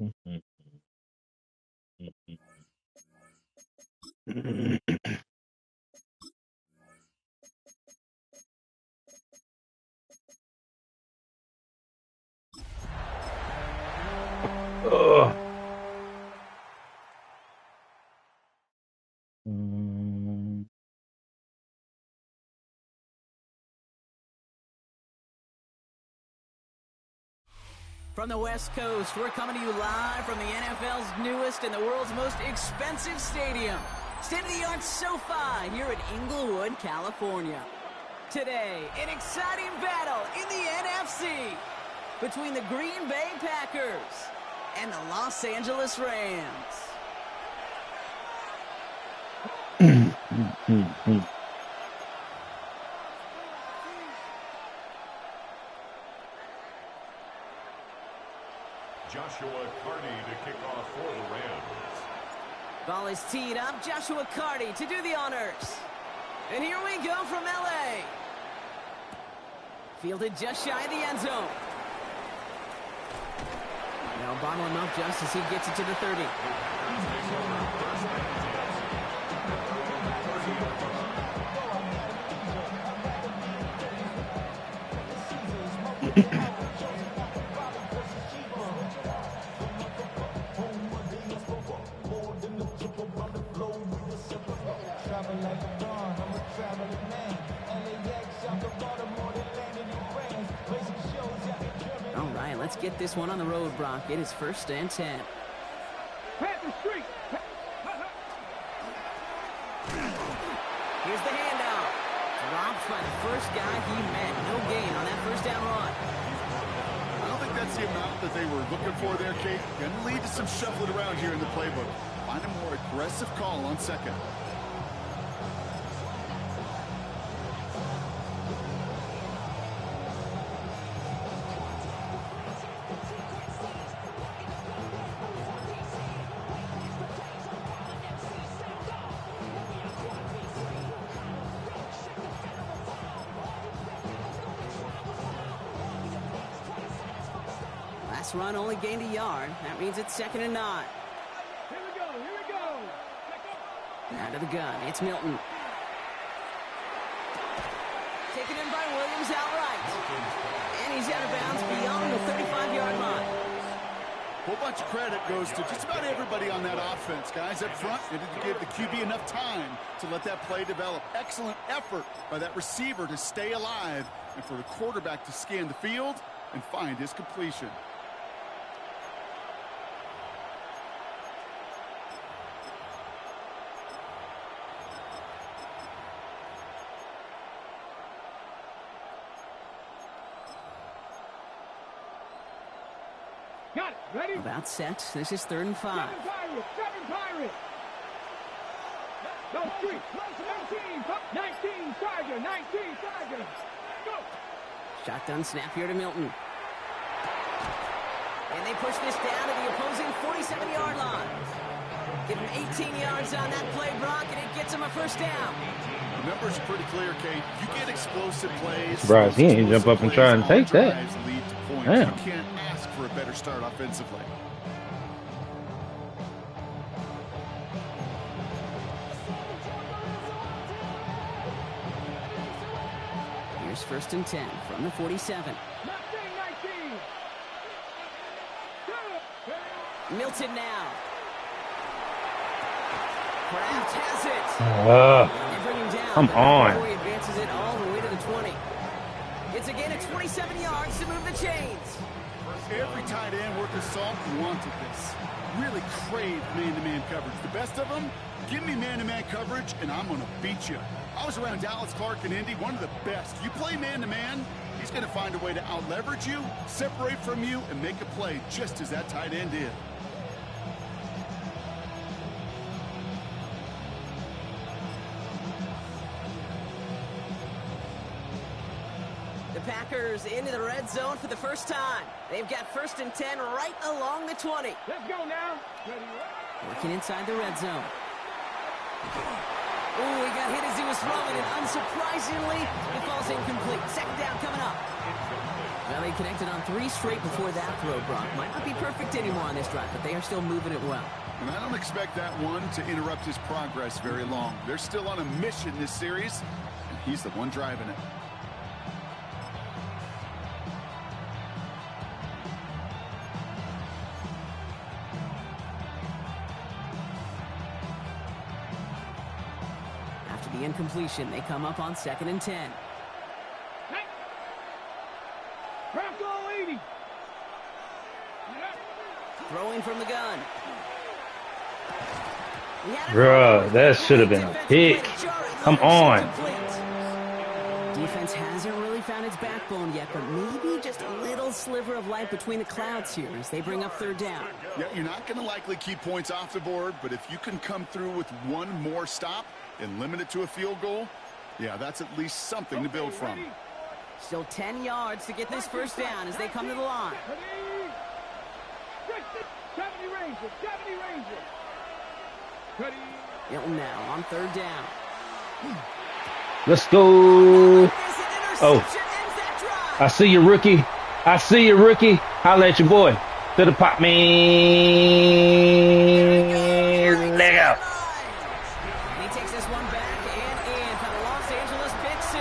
Mhm. Ugh. Mm. From the West Coast, we're coming to you live from the NFL's newest and the world's most expensive stadium. State-of-the-art SoFi here in Inglewood, California. Today, an exciting battle in the NFC between the Green Bay Packers and the Los Angeles Rams. Joshua Carty to kick off for the Rams. Ball is teed up. Joshua Carty to do the honors. And here we go from L.A. Fielded just shy of the end zone. Now bottle him up just as he gets it to the 30. All right, let's get this one on the road, Brock. It is 1st and 10. Here's the handout. Dropped by the first guy he met. No gain on that first down run. I don't think that's the amount that they were looking for there, Kate. Going to lead to some shuffling around here in the playbook. Find a more aggressive call on second. Last run only gained a yard. That means it's 2nd and 9. Here we go. Out of the gun, it's Milton. Taken in by Williams outright. And he's out of bounds beyond the 35-yard line. A whole bunch of credit goes to just about everybody on that offense. Guys up front needed to give the QB enough time to let that play develop. Excellent effort by that receiver to stay alive and for the quarterback to scan the field and find his completion. Got it. Ready? About set. This is 3rd and 5. Seven Pirates. No, 3. 19. Tiger. Go. Shotgun snap here to Milton. And they push this down to the opposing 47-yard line. Give him 18 yards on that play, Brock, and it gets him a first down. The numbers are pretty clear, Kate. You get explosive plays. Surprised he ain't jump up and try and take that. Lead to points. Damn. You can't ask for a better start offensively. Here's 1st and 10 from the 47. 19. Milton now. Kraft has it. They bring him down. Come on. Before he advances it all the way to the 20. It's a gain of 27 yards to move the chains. Every tight end worth his salt wanted this. Really craved man-to-man coverage. The best of them, give me man-to-man coverage, and I'm going to beat you. I was around Dallas Clark and Indy, one of the best. You play man-to-man, he's going to find a way to out-leverage you, separate from you, and make a play just as that tight end did. The Packers into the red zone for the first time. They've got 1st and 10 right along the 20. Let's go now. Ready. Working inside the red zone. Oh, he got hit as he was throwing, and unsurprisingly, it falls incomplete. 2nd down coming up. Well, they They connected on 3 straight before that throw, Brock. Might not be perfect anymore on this drive, but they are still moving it well. And I don't expect that one to interrupt his progress very long. They're still on a mission this series, and he's the one driving it. After the incompletion, they come up on 2nd and 10. Bronco 80. Throwing from the gun. He had it Bruh, wrong. that should have been a Defensive pick. play, jarring, Come almost on. incomplete. Defense hasn't really found its backbone yet, but maybe just a little sliver of light between the clouds here as they bring up 3rd down. Yeah, you're not going to likely keep points off the board, but if you can come through with one more stop and limit it to a field goal, yeah, that's at least something to build from. Still 10 yards to get this 1st down as they come to the line. 70 Rangers, 70 Rangers. Ready. Hilton now on 3rd down. Let's go. Oh, I see you, rookie. I see you, rookie. Holla at your boy. To the pop man. Leg out. He takes this one back and in for the Los Angeles pick 6.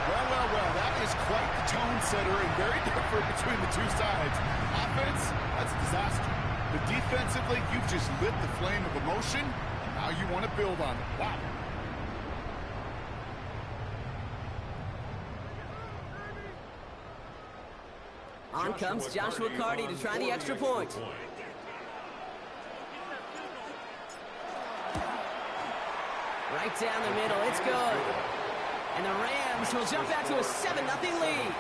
Well, that is quite the tone setter and very different between the two sides. Offense, that's a disaster. But defensively, you've just lit the flame of emotion, and now you want to build on it. Wow. On comes Joshua Carty to try the extra point. Right down the middle, it's good. And the Rams will jump out to a 7-0 lead.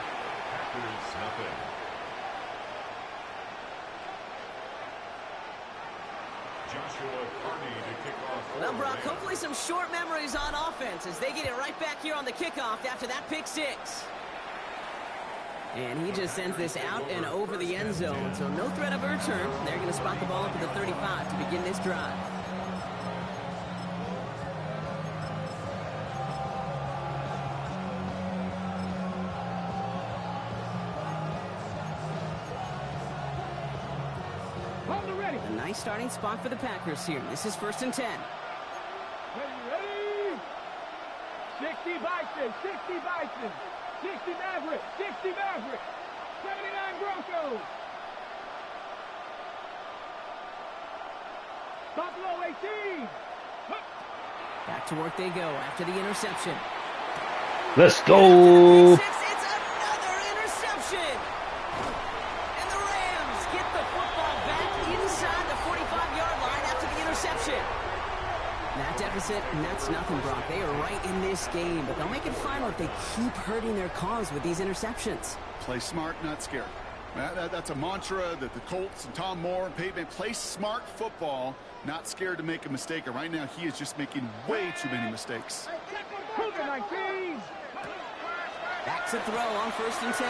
Well, Brock, hopefully some short memories on offense as they get it right back here on the kickoff after that pick 6. And he just sends this out and over the end zone, so no threat of a return. They're going to spot the ball up at the 35 to begin this drive. Hold it ready. A nice starting spot for the Packers here. This is 1st and 10. Ready. 60 Bison, 60 Bison. 60 Maverick, 60 Maverick. 79 Broncos. Buffalo 18. Back to work they go after the interception. Let's go. It's another interception. And the Rams get the football back inside the 45-yard line after the interception. That deficit, and that's nothing, Brock. They are right in this game, but they'll make it final if they keep hurting their cause with these interceptions. Play smart, not scared. That's a mantra that the Colts and Tom Moore and Peyton play smart football, not scared to make a mistake. And right now, he is just making way too many mistakes. Cougar 19. Back to throw on 1st and 10.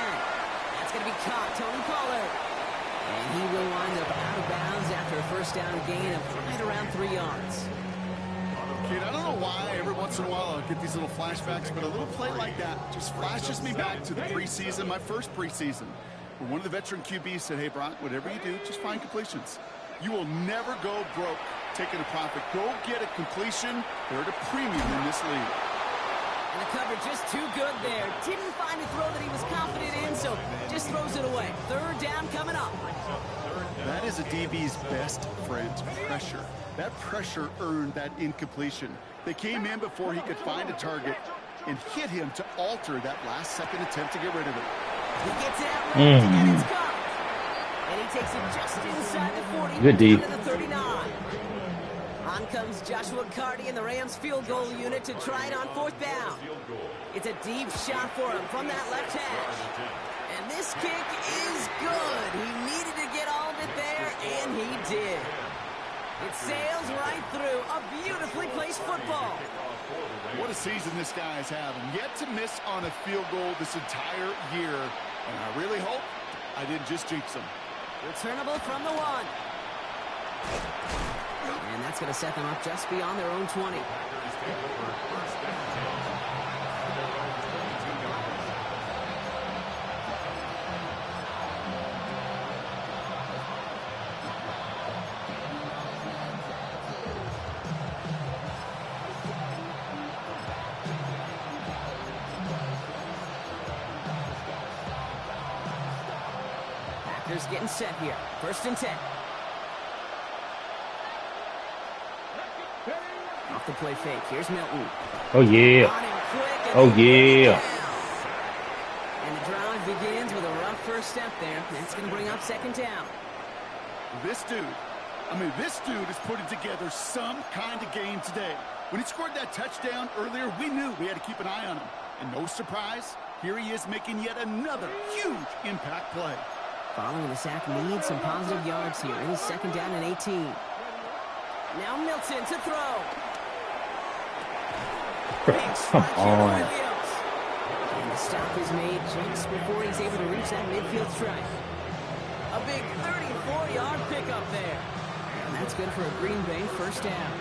That's going to be caught, Tony Pollard. And he will wind up out of bounds after a 1st down gain of right around 3 yards. Kid, I don't know why every once in a while I'll get these little flashbacks, but a little play like that just flashes me back to the preseason, my first preseason, where one of the veteran QBs said, hey, Brock, whatever you do, just find completions. You will never go broke taking a profit. Go get a completion. They're at a premium in this league. And the cover just too good there. Didn't find a throw that he was confident in, so just throws it away. 3rd down coming up. That is a DB's best friend, pressure. That pressure earned that incompletion. They came in before he could find a target and hit him to alter that last-second attempt to get rid of it. He gets it out right to get his cup. And he takes it just inside the 40. Good D. To the 39. On comes Joshua Carty and the Rams field goal unit to try it on 4th down. It's a deep shot for him from that left hash. And this kick is good. He needed to get all of it there, and he did. It sails right through a beautifully placed football. What a season this guy is having. Yet to miss on a field goal this entire year. And I really hope I didn't just jinx him. Returnable from the 1. And that's going to set them up just beyond their own 20. Packers getting set here. 1st and 10. Off the play fake. Here's Milton. Oh, yeah. Oh, yeah. And the drive begins with a rough first step there. That's going to bring up 2nd down. This dude is putting together some kind of game today. When he scored that touchdown earlier, we knew we had to keep an eye on him. And no surprise, here he is making yet another huge impact play. Following the sack needs some positive yards here. It is 2nd down and 18. Now Milton to throw. Big strike here to Williams. And the stop is made just before he's able to reach that midfield strike. A big 34-yard pickup there. And that's good for a Green Bay 1st down.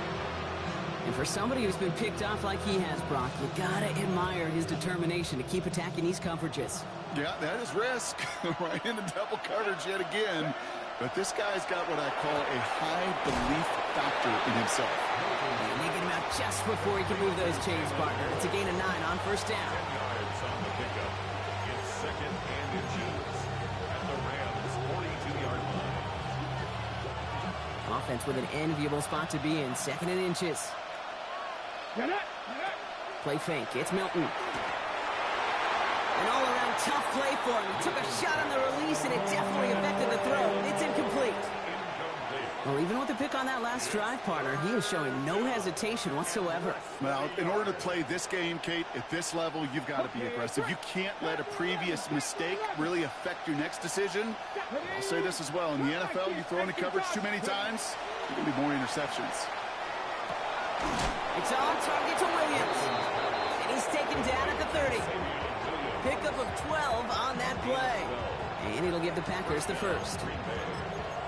And for somebody who's been picked off like he has, Brock, you gotta admire his determination to keep attacking these coverages. Yeah, that is risk. Right into double coverage yet again. But this guy's got what I call a high belief factor in himself. And they get him out just before he can move those chains, partner. It's a gain of 9 on 1st down. Yards on the pickup. It's 2nd and inches at the Rams' 42-yard line. Offense with an enviable spot to be in. 2nd and inches. Play fake. It's Milton. An all-around tough play for him. He took a shot on the release, and it definitely affected the throw. It's incomplete. Well, even with the pick on that last drive, partner, he was showing no hesitation whatsoever. Well, in order to play this game, Kate, at this level, you've got to be aggressive. You can't let a previous mistake really affect your next decision. I'll say this as well. In the NFL, you throw into coverage too many times, there's going to be more interceptions. It's on target to Williams. And he's taken down at the 30. Pickup of 12 on that play. And it'll give the Packers the 1st.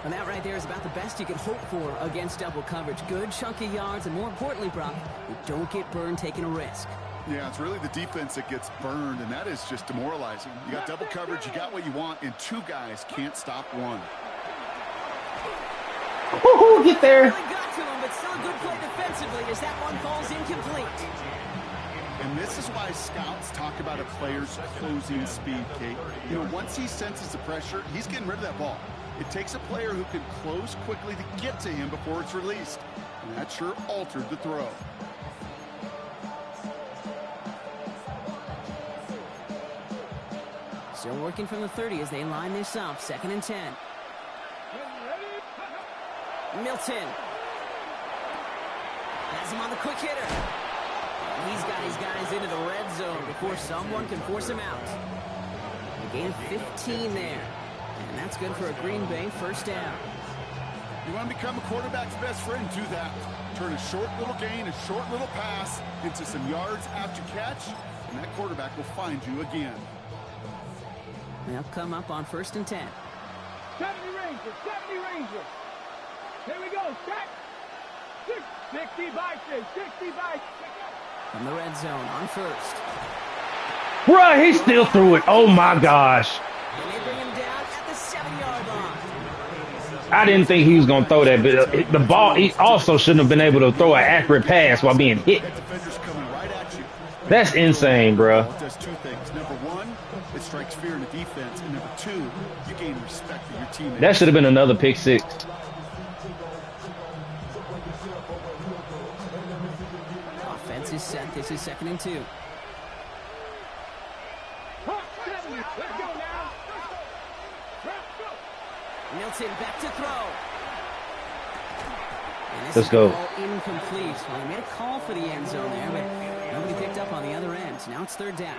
And that right there is about the best you can hope for against double coverage. Good chunky yards, and more importantly, Brock, you don't get burned taking a risk. Yeah, it's really the defense that gets burned, and that is just demoralizing. You got double coverage, you got what you want, and 2 guys can't stop one. Woohoo, get there. Really got to him, but still a good play defensively as that one falls incomplete. And this is why scouts talk about a player's closing speed, Kate. You know, once he senses the pressure, he's getting rid of that ball. It takes a player who can close quickly to get to him before it's released. And that sure altered the throw. Still working from the 30 as they line this up. 2nd and 10. Milton. Has him on the quick hitter. And he's got his guys into the red zone before someone can force him out. A gain of 15 there. And that's good for a Green Bay 1st down. You want to become a quarterback's best friend, do that. Turn a short little gain, a short little pass into some yards after catch, and that quarterback will find you again. They'll come up on 1st and 10. 70 Rangers, 70 Rangers. Here we go, set. 60 Bison, 60 Bison. From the red zone on 1st. Bruh, he still threw it. Oh, my gosh. And they bring him down at the 7-yard line. I didn't think he was going to throw that, but the ball, he also shouldn't have been able to throw an accurate pass while being hit. That defender's coming right at you. That's insane, bro. It does 2 things. Number 1, it strikes fear in the defense. And number 2, you gain respect for your teammates. That should have been another pick 6. Offense is set. This is 2nd and 2. Let's go now. Milton back to throw. And this Let's is go. Ball incomplete. Well, he made a call for the end zone there, but nobody picked up on the other end. Now it's 3rd down.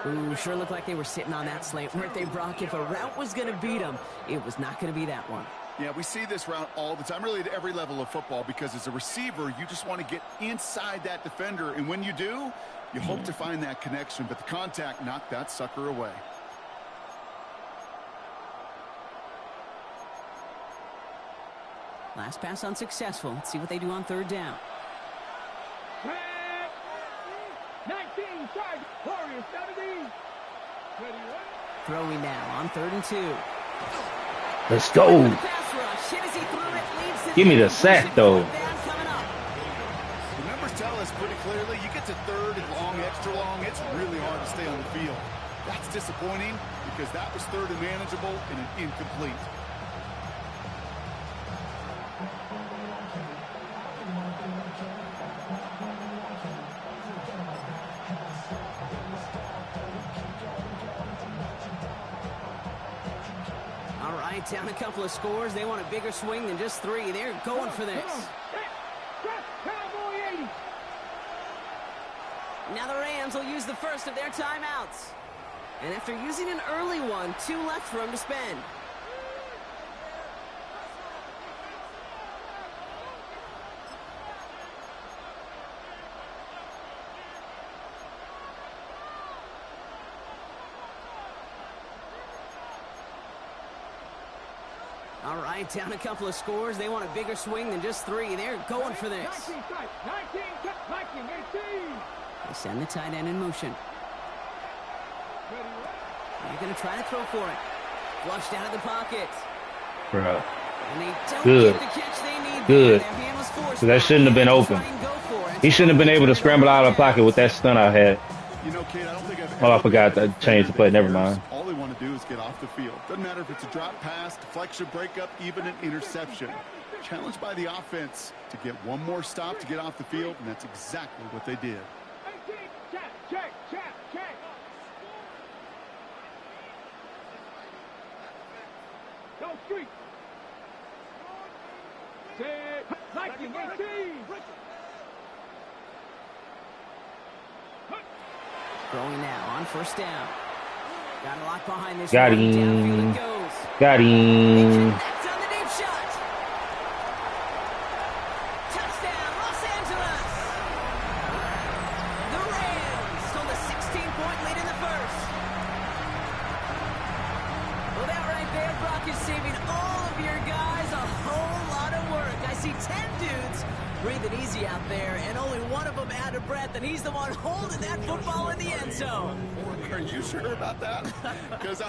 Ooh, sure looked like they were sitting on that slate, weren't they, Brock? If a route was going to beat them, it was not going to be that one. Yeah, we see this route all the time, really at every level of football, because as a receiver, you just want to get inside that defender, and when you do, you hope to find that connection, but the contact knocked that sucker away. Last pass unsuccessful. Let's see what they do on 3rd down. 19, side, Warriors, 70. Throwing now on 3rd and 2. Let's go. Give me the sack, though. The numbers tell us pretty clearly, you get to 3rd and long, extra long, it's really hard to stay on the field. That's disappointing because that was third and manageable and an incomplete. All right, down a couple of scores. They want a bigger swing than just 3. They're going for this. Now the Rams will use the first of their timeouts. And after using an early one, 2 left for them to spend. All right, down a couple of scores. They want a bigger swing than just 3. They're going for this. 19, 18. They send the tight end in motion. They're going to try to throw for it. Flushed out of the pocket. Bro. And they don't Good. get the catch they need. Good. Their hand was forced. So that shouldn't have been open. He shouldn't have been able to scramble out of the pocket with that stunt I had. You know, Kate, I don't think I've Oh, I ever forgot been to change the play. Never mind. All they want to do is get off the field. Doesn't matter if it's a drop pass, deflection, breakup, even an interception. Challenged by the offense to get one more stop to get off the field, and that's exactly what they did. 18, check. Go street. 19, 18. Throwing now on first down. Got a lock behind this Got one. him. Downfield it goes. Got him. Connect on the deep shot. Touchdown, Los Angeles. The Rams stole a 16-point lead in the first. Well, that right there, Brock, is saving all of your guys a whole lot of work. I see 10 dudes breathing easy out there, and only one of them out of breath, and he's the one holding that football in the end zone. Are you sure about that? Because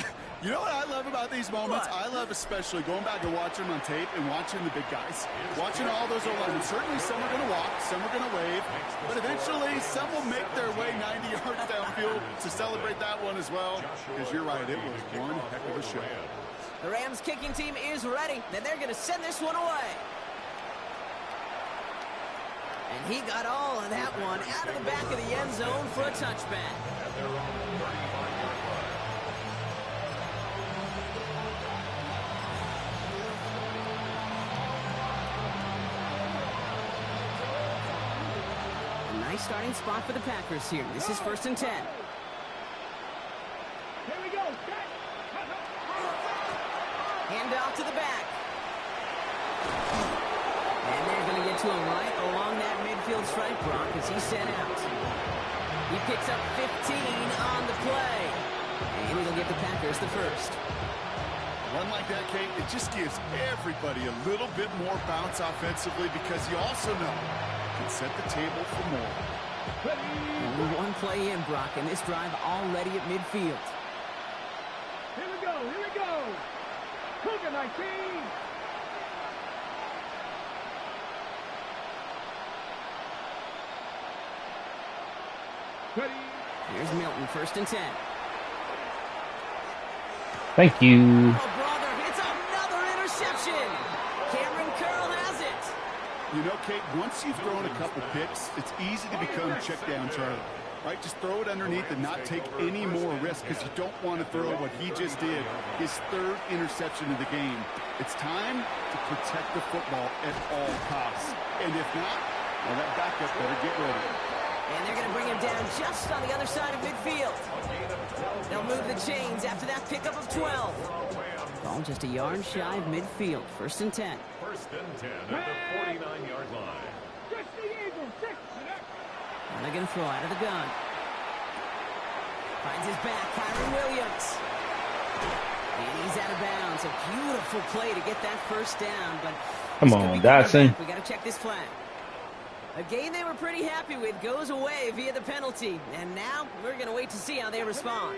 you know what I love about these moments? What? I love especially going back and watching them on tape and watching the big guys. Watching all those O-linemen. Certainly some are going to walk, some are going to wave, but eventually some will make their way 90 yards downfield to celebrate that one as well. Because you're right, it was one heck of a show. The Rams kicking team is ready, and they're going to send this one away. And he got all of that one out of the back of the end zone for a touchback. A nice starting spot for the Packers here. This is 1st and 10. Here we go. Hand off to the back. And they're going to get to him right along that midfield stripe, Brock, as he's sent out. He picks up 15 on the play. And he'll give the Packers the first. One like that, Kate, it just gives everybody a little bit more bounce offensively because you also know you can set the table for more. Only one play in, Brock, and this drive already at midfield. Here we go. Cougar 19. Ready. Here's Milton, 1st and 10. Thank you. Oh, brother, it's another interception. Cameron Curl has it. You know, Kate, once you've thrown a couple picks, it's easy to become check down Charlie. Right? Just throw it underneath and not take any more risk because you don't want to throw what he just did, his 3rd interception of the game. It's time to protect the football at all costs. And if not, well, that backup better get ready. And they're going to bring him down just on the other side of midfield. They'll move the chains after that pickup of 12. Ball just a yard shy of midfield. 1st and 10. 1st and 10 at the 49-yard line. And they're going to throw out of the gun. Finds his back, Kyron Williams. And he's out of bounds. A beautiful play to get that first down. But Come on, Dotson. We got to check this flag. A game they were pretty happy with goes away via the penalty. And now we're going to wait to see how they respond.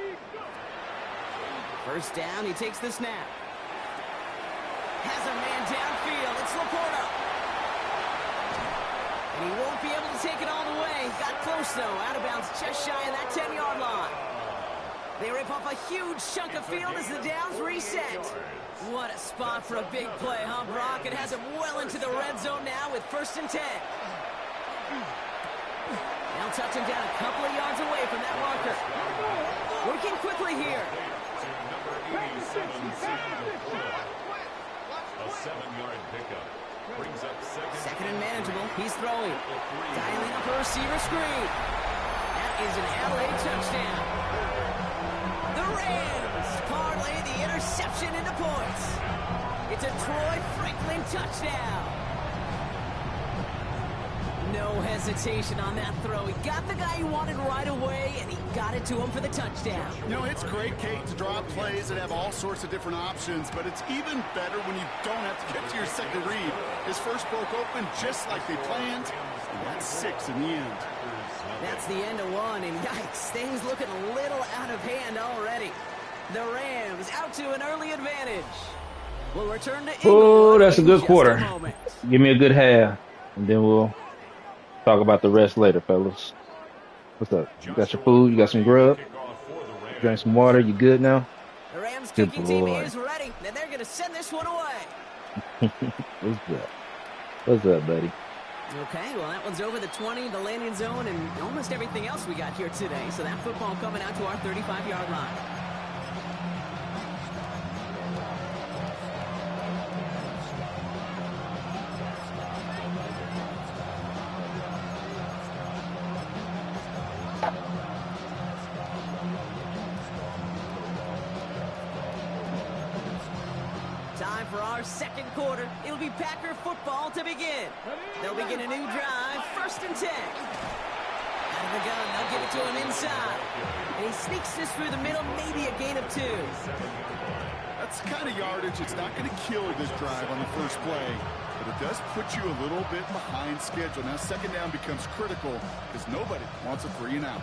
First down, he takes the snap. Has a man downfield. It's Laporta. And he won't be able to take it all the way. Got close, though. Out of bounds just shy of that 10-yard line. They rip off a huge chunk of field as the downs reset. What a spot for a big play, huh, Brock? It has him well into the red zone now with 1st and 10. Now touching down a couple of yards away from that marker. Working quickly here. A 7-yard pickup. Brings up Second and manageable. He's throwing. Dialing up a receiver screen. That is an LA touchdown. The Rams parlay the interception into points. It's a Troy Franklin touchdown. No hesitation on that throw. He got the guy he wanted right away, and he got it to him for the touchdown. You know, it's great, Kate, to draw plays that have all sorts of different options, but it's even better when you don't have to get to your second read. His first broke open just like they planned, and that's 6 in the end. That's the end of one, and yikes, things looking a little out of hand already. The Rams out to an early advantage. We'll return to Oh, Inglewood that's a in good just quarter. a moment. Give me a good half, and then we'll talk about the rest later, fellas. What's up? You got your food? You got some grub? Drank some water? You good now? The Rams Good kicking team Lord. is ready, and they're going to send this one away. What's up? What's up, buddy? Okay, well, that one's over the 20, the landing zone, and almost everything else we got here today. So that football coming out to our 35-yard line. Time for our second quarter. It'll be Packer football to begin. They'll begin a new drive, 1st and 10. Out of the gun, they'll give it to him inside. And he sneaks this through the middle, maybe a gain of 2. That's the kind of yardage it's not going to kill this drive on the first play, but it does put you a little bit behind schedule. Now, second down becomes critical because nobody wants a 3 and out.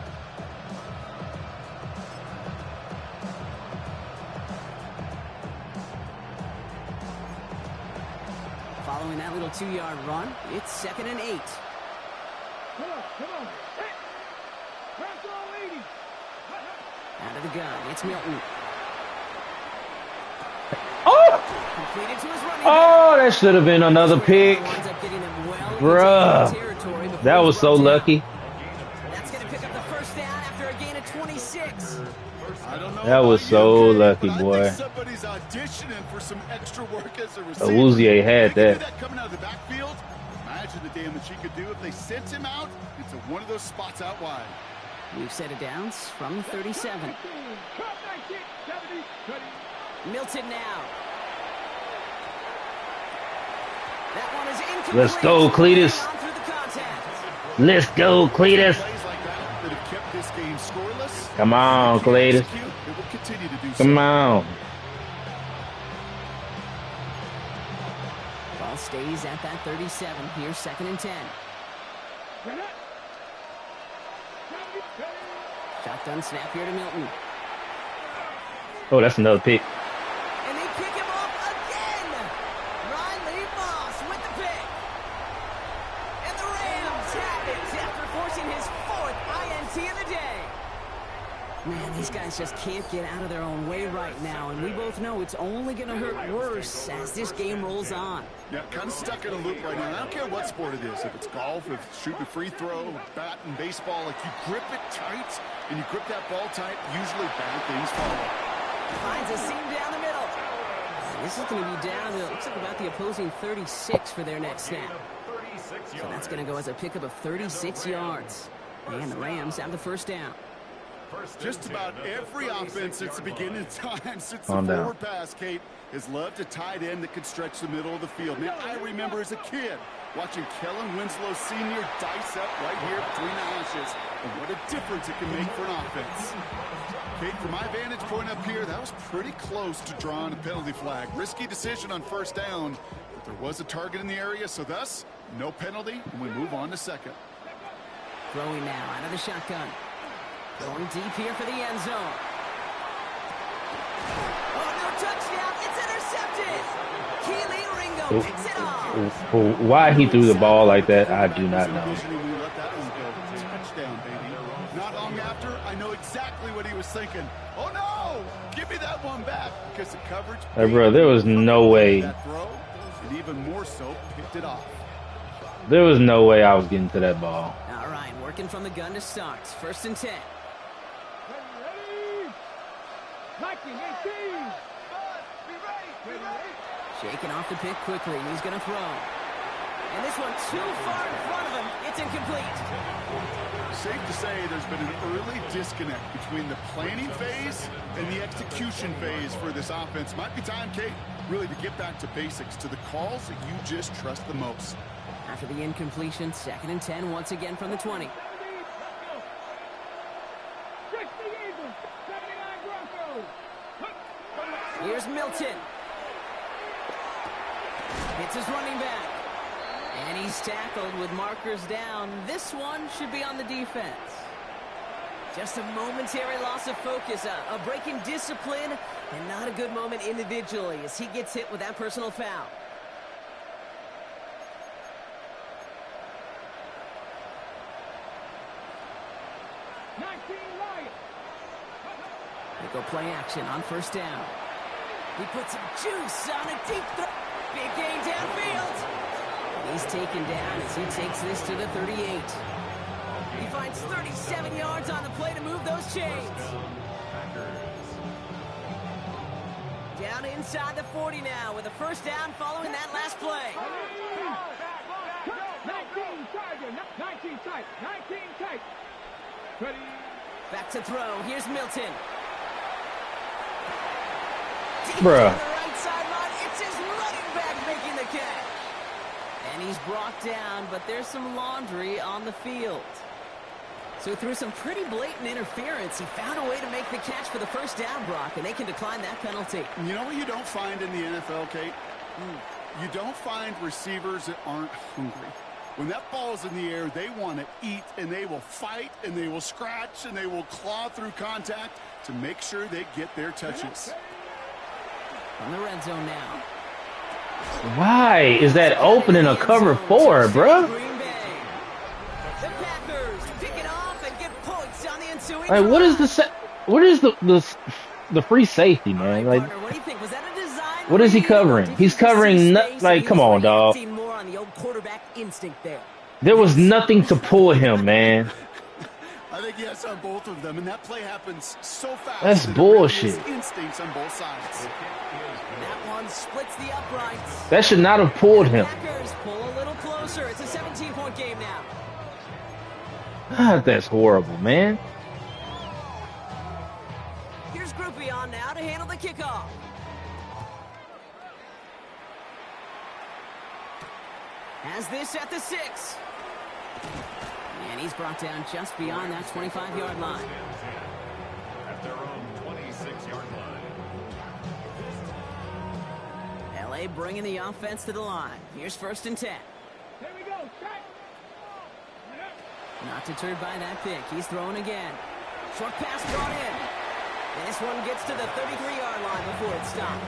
Following that little 2-yard run, it's 2nd and 8. Come on. Hey! Press all 80. Out of the gun, it's Milton. Oh! Completed to his running back. Oh, that should have been another pick. Winds up getting him well into Bruh. territory before That he's was so brought down. lucky. That's going to pick up the 1st down after a gain of 26. I don't know That was about so you, Kate, lucky, but I boy. think somebody's auditioning for some extra work as a receiver. Awuzie had They can do that. that coming out of the backfield. Imagine the damage he could do if they sent him out into one of those spots out wide. We've set it downs from 37. Cut 19, 70, 30. Milton now. That one is incomplete. Let's go, Cletus. On through the contact. Let's go, Cletus. Plays like that have kept this game scoreless. Come on, If they Cletus. execute, it will continue to do so. Come on. Ball stays at that 37. Here's 2nd and 10. Get it. 70, 30. Shotgun snap here to Milton. Oh, that's another pick. And they pick him up again. Riley Moss with the pick. And the Rams have it after forcing his 4th INT of the day. Man, these guys just can't get out of their own way right now, and we both know it's only going to hurt worse as this game rolls on. Yeah, kind of stuck in a loop right now. I don't care what sport it is. If it's golf, if it's shooting a free throw, bat and baseball, like you grip it tight and you grip that ball tight, usually bad things follow. Finds a seam down the middle. This is going to be down to, looks like about the opposing 36 for their next snap. So that's going to go as a pickup of 36 yards. And the Rams have the 1st down. Just about every offense since the beginning of time, since the Calm down. forward pass, Kate, has loved a tight end that could stretch the middle of the field. Man, I remember as a kid watching Kellen Winslow Sr. dice up right here between the hashes, and what a difference it can make for an offense. Kate, from my vantage point up here, that was pretty close to drawing a penalty flag. Risky decision on 1st down, but there was a target in the area, so thus, no penalty, and we move on to 2nd. Throwing now out of the shotgun. Going deep here for the end zone. Oh, no touchdown. It's intercepted. Keely Ringo picks it off. Why he threw the ball like that, I do not know. We let that one go. Touchdown, baby. Not long after, after, I know exactly what he was thinking. Oh, no! Give me that one back, because the coverage... Hey, bro, there was no way. That throw, and even more so, picked it off. There was no way I was getting to that ball. All right, working from the gun to start. 1st and 10. Ready? 19, 18. Shaking off the pick quickly. He's going to throw. And this one too far in front of him. It's incomplete. Safe to say there's been an early disconnect between the planning phase and the execution phase for this offense. Might be time, Kate, really to get back to basics, to the calls that you just trust the most. After the incompletion, 2nd and 10 once again from the 20. 60 Eagles, 79 Broncos. Here's Milton. Hits his running back. And he's tackled with markers down. This one should be on the defense. Just a momentary loss of focus, a break in discipline, and not a good moment individually as he gets hit with that personal foul. They go play action on 1st down. He puts some juice on a deep throw. Big gain downfield. He's taken down as he takes this to the 38. He finds 37 yards on the play to move those chains. Down inside the 40 now with a 1st down following that last play. 19 Tiger, 19 tight, 19 tight. Ready? Back to throw. Here's Milton. Bruh. To the right sideline, it's his running back making the catch. And he's brought down, but there's some laundry on the field. So through some pretty blatant interference, he found a way to make the catch for the 1st down, Brock, and they can decline that penalty. You know what you don't find in the NFL, Kate? You don't find receivers that aren't hungry. When that ball's in the air, they want to eat, and they will fight, and they will scratch, and they will claw through contact to make sure they get their touches. From the red zone now. Why is that open in a cover 4, bro? Green Bay. The Packers pick it off and get points on the ensuing Like, what is drive. what is the free safety, man? Like, Partner, what do you think? Was that a design what is he read, or covering? did He's he just covering see no- space like, and he come was on, dog. reacting more on the old quarterback instinct there? There was nothing to pull him, man. I think yes on both of them, and that play happens so fast. That's that it really bullshit. is instincts on both sides. That one splits the uprights. That should not have pulled him. Packers pull a little closer. It's a 17-point game now. God, that's horrible, man. Here's Groupie on now to handle the kickoff. Has this at the 6. And he's brought down just beyond that 25-yard line. At their own 26-yard line. LA bringing the offense to the line. Here's 1st and 10. Here we go. Check. Not deterred by that pick. He's throwing again. Short pass brought in. And this one gets to the 33-yard line before it stops.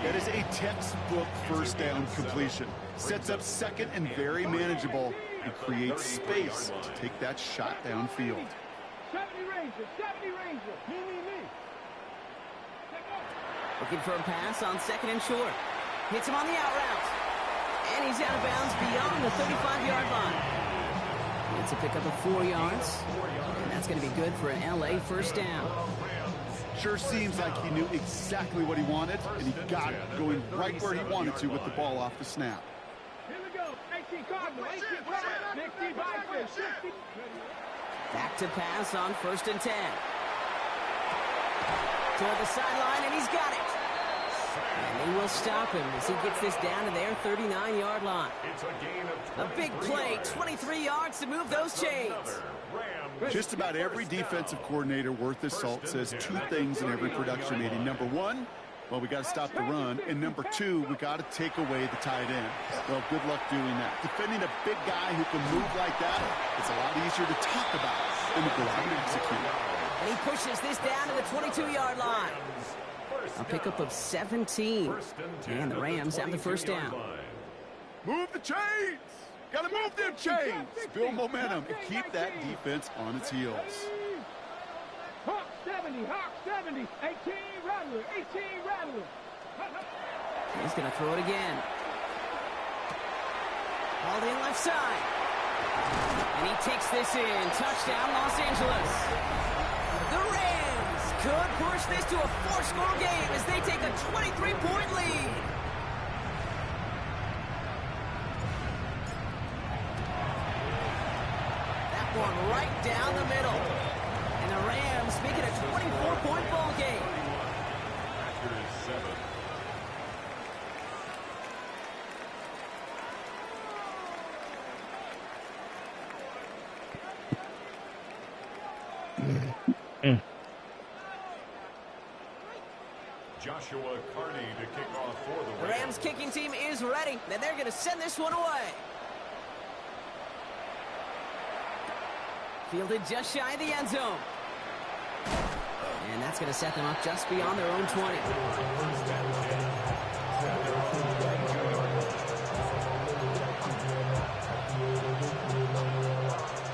That is a textbook 1st down completion. Sets up 2nd and very manageable, and creates space to take that shot downfield. 70 Rangers, 70 Rangers. Me. Looking for a pass on 2nd and short. Hits him on the out route. And he's out of bounds beyond the 35-yard line. It's a pickup of 4 yards. And that's going to be good for an LA 1st down. Sure seems like he knew exactly what he wanted, and he got it, going right where he wanted to with the ball off the snap. Here we go. 18 Cardinal, 18 Cardinal, 60 Vikings, 60. Back to pass on 1st and 10. Toward the sideline, and he's got it. And they will stop him as he gets this down to their 39-yard line. It's a gain of A big play, 23 yards to move those chains. Just about every defensive coordinator worth his salt says 2 things in every production meeting. Number 1, well, we got to stop the run. And number 2, we got to take away the tight end. Well, good luck doing that. Defending a big guy who can move like that, it's a lot easier to talk about than to go out and execute. And he pushes this down to the 22-yard line. A pickup of 17. And the Rams have the 1st down. Move the chains! Got to move their chains, build momentum, and keep that defense on its heels. Hawk 70, Hawk 70, 18 Rattler, 18 Rattler. He's going to throw it again. Hauled in left side. And he takes this in. Touchdown, Los Angeles. The Rams could push this to a 4-score game as they take a 23-point lead. That one right down the middle. And the Rams make it a 24-point ball game. Packers 7. Joshua Carney to kick off for the The Rams kicking team is ready, and they're going to send this one away. Fielded just shy of the end zone. And that's going to set them up just beyond their own 20.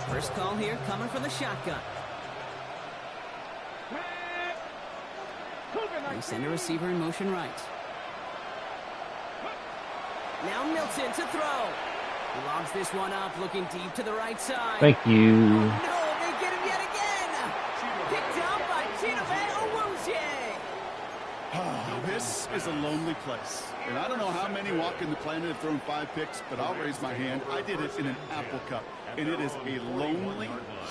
First call here coming from the shotgun. They send a receiver in motion right. Now Milton to throw. He logs this one up, looking deep to the right side. Thank you. Oh, no, they get him yet again. Picked up by Chidobe Awuzie. This is a lonely place. And I don't know how many walking the planet have thrown 5 picks, but I'll raise my hand. I did it in an Apple Cup. And it is a lonely,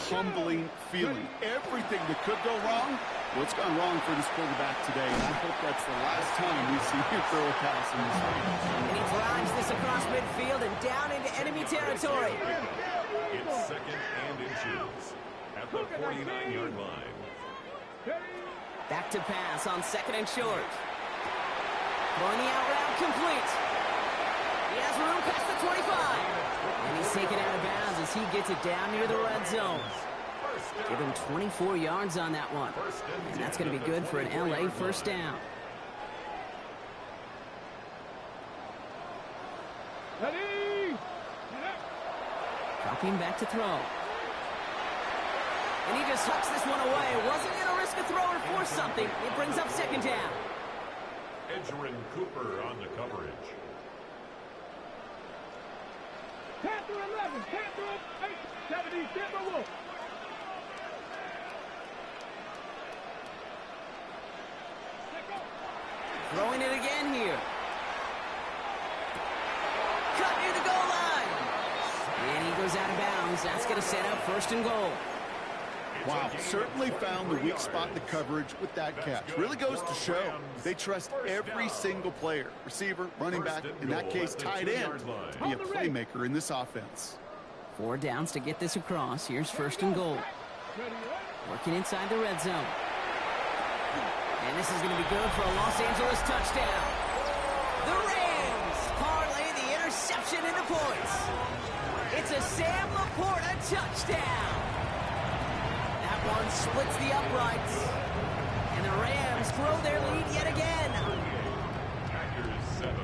humbling feeling. Everything that could go wrong, well, it's gone wrong for this quarterback today. And I hope that's the last time we see him throw a pass in this game. And he drives this across midfield and down into enemy territory. It's second and inches at the 49-yard line. Back to pass on second and short. Throwing the out route complete. He has room past the 25. And he's taken out of bounds as he gets it down near the red zone. Give him 24 yards on that one. And that's going to be good for an LA first down. Ready? Dropping back to throw. And he just tucks this one away. Wasn't going to risk a throw or force something. It brings up second down. Edgerrin Cooper on the coverage. Panther 11, Panther 8, 70, Timberwolf. Throwing it again here. Cut near the goal line. And he goes out of bounds. That's going to set up first and goal. Wow, certainly found the weak spot in the coverage with that catch. Really goes to show they trust every single player, receiver, running back, in that case tight end, to be a playmaker in this offense. 4 downs to get this across. Here's first and goal. Working inside the red zone. And this is going to be good for a Los Angeles touchdown. The Rams parlay the interception into points. It's a Sam Laporta touchdown. That one splits the uprights. And the Rams throw their lead yet again. Packers 7.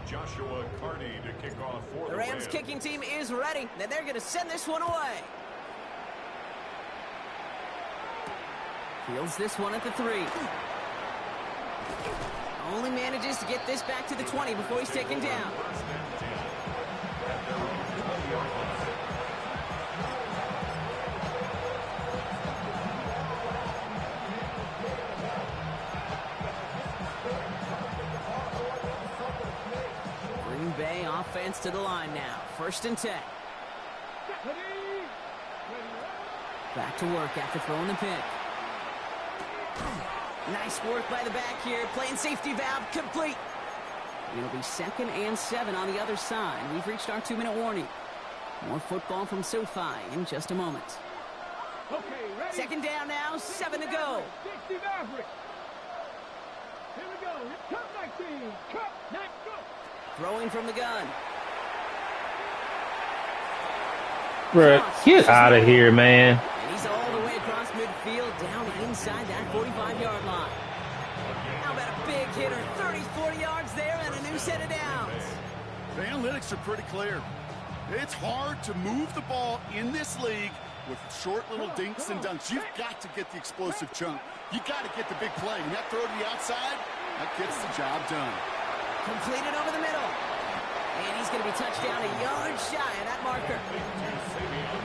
Joshua Carney to kick off for The Rams kicking team is ready. Then they're going to send this one away. Fields this one at the 3. Only manages to get this back to the 20 before he's taken down. Green Bay offense to the line now. First and 10. Back to work after throwing the pick. Nice work by the back here. Playing safety valve complete. It'll be second and 7 on the other side. We've reached our 2-minute warning. More football from SoFi in just a moment. Okay, ready? Second down now, 7 to go. 60 Maverick. Here we go. Cut 19. Cut 19. Go. Throwing from the gun. Bruh, get out of here, man. And he's all the way across midfield, down inside that 45-yard line. How about a big hitter, 30, 40 yards there, and a new set of downs. The analytics are pretty clear. It's hard to move the ball in this league with short little dinks and dunks. You've got to get the explosive chunk. You got to get the big play. And that throw to the outside, that gets the job done. Completed over the middle. And he's going to be touched down a yard shy of that marker.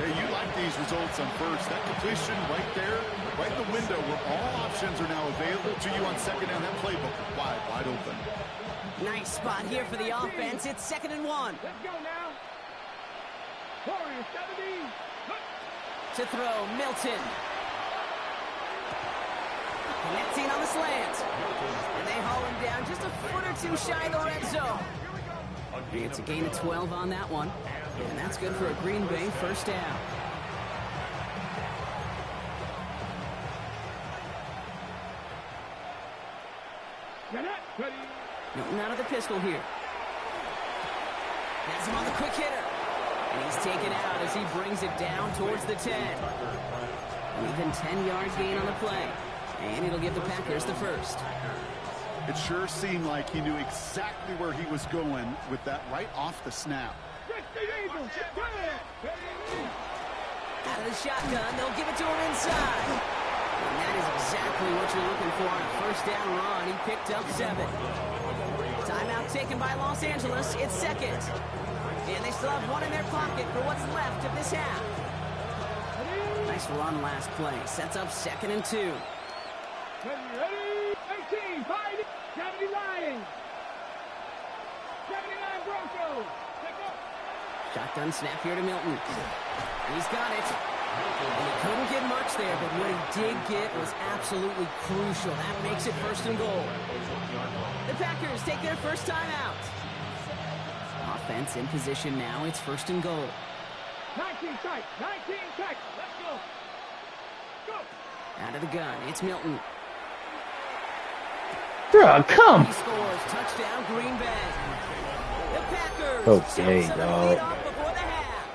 Hey, you like these results on first. That completion right there, right in the window where all options are now available to you on second down. That playbook is wide open. Nice spot here for the offense. It's 2nd and 1. Let's go now. Warrior 70. To throw, Milton. Connecting on the slant. And they haul him down just a foot or two shy of the red zone. It's a gain of 12 on that one. And that's good for a Green Bay first down. Milton out of the pistol here. Has him on the quick hitter. And he's taken out as he brings it down towards the 10. Even 10 yards gain on the play. And it'll give the Packers the first. It sure seemed like he knew exactly where he was going with that right off the snap. Out of the shotgun, they'll give it to him inside. And that is exactly what you're looking for on a first down run. He picked up 7. Timeout taken by Los Angeles. It's 2nd. And they still have 1 in their pocket for what's left of this half. Nice run last play. Sets up 2nd and 2. Ready, 18, 5, 70 Lions. 79 Broncos. Shotgun snap here to Milton. He's got it. And he couldn't get much there, but what he did get was absolutely crucial. That makes it 1st and goal. The Packers take their first time out. Offense in position now. It's 1st and goal. 19 tight. 19 tight. Let's go. Go. Out of the gun. It's Milton. Bro, come. He scores. Touchdown, Green Bay. The Packers. Okay, jump dog. off before the half.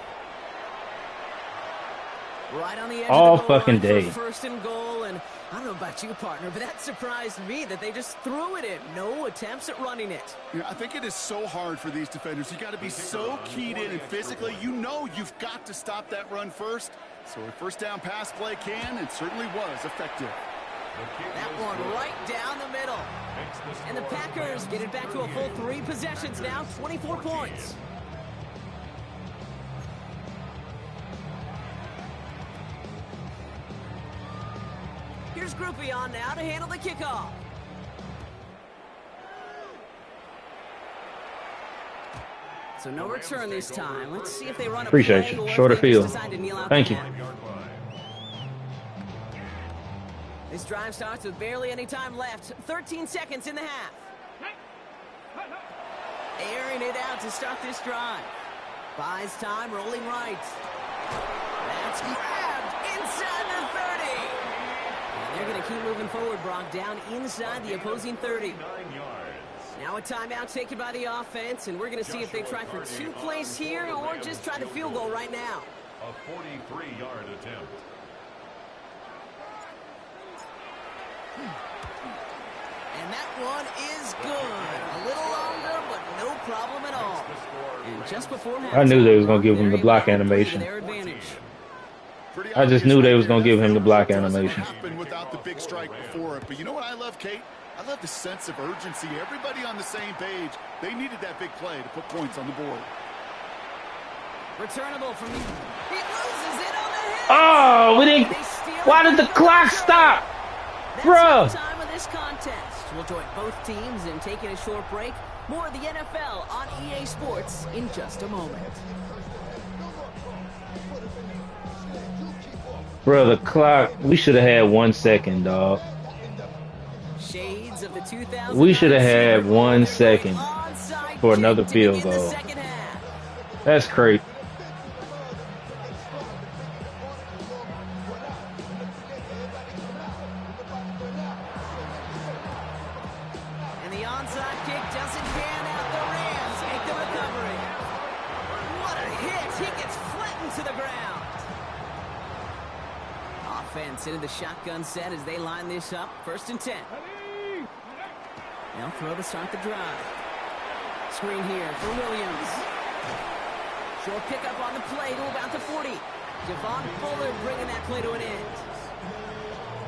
Right on the edge All of the goal fucking line for day. 1st and goal, and I don't know about you, partner, but that surprised me that they just threw it in. No attempts at running it. Yeah, I think it is so hard for these defenders. You got to be so keyed in and physically. You know you've got to stop that run first. So a first down pass play can and certainly was effective. That one right down the middle. And the Packers get it back to a full 3 possessions now, 24 points. Here's Groupie on now to handle the kickoff. So no return this time. Let's see if they run a Appreciate play you. or if Shorter they just field. decide to kneel out Thank the you. half. This drive starts with barely any time left. 13 seconds in the half. Airing it out to start this drive. Buys time, rolling right. That's grabbed inside the 30. And they're going to keep moving forward, Brock, down inside the opposing 30. Now a timeout taken by the offense, and we're going to see if they try for 2 plays here or just try the field goal right now. A 43-yard attempt. And that one is good. A little longer, but no problem at all. And just before halftime, I knew they was gonna give him the block they're able to animation. play to their advantage. I just knew they was gonna give him the block animation. Happened without the big strike before it. But you know what I love, Kate? I love the sense of urgency. Everybody on the same page. They needed that big play to put points on the board. Returnable from the... He loses it on the hit. Oh, we didn't. They steal it Why did the from clock Broncos. stop? That's Bruh. the time of this contest. We'll join both teams in taking a short break. More of the NFL on EA Sports in just a moment. Bro, the clock. We should have had 1 second, dog. Shades of the 2000. We should have had 1 second Onside for kick another to field begin the goal. second half. That's crazy. And the onside kick doesn't pan out. The Rams make the recovery. What a hit. He gets flattened to the ground. Offense into the shotgun set as they line this up. 1st and 10. They'll throw to start the drive. Screen here for Williams. Short pickup on the play to about the 40. Javon Bullard bringing that play to an end.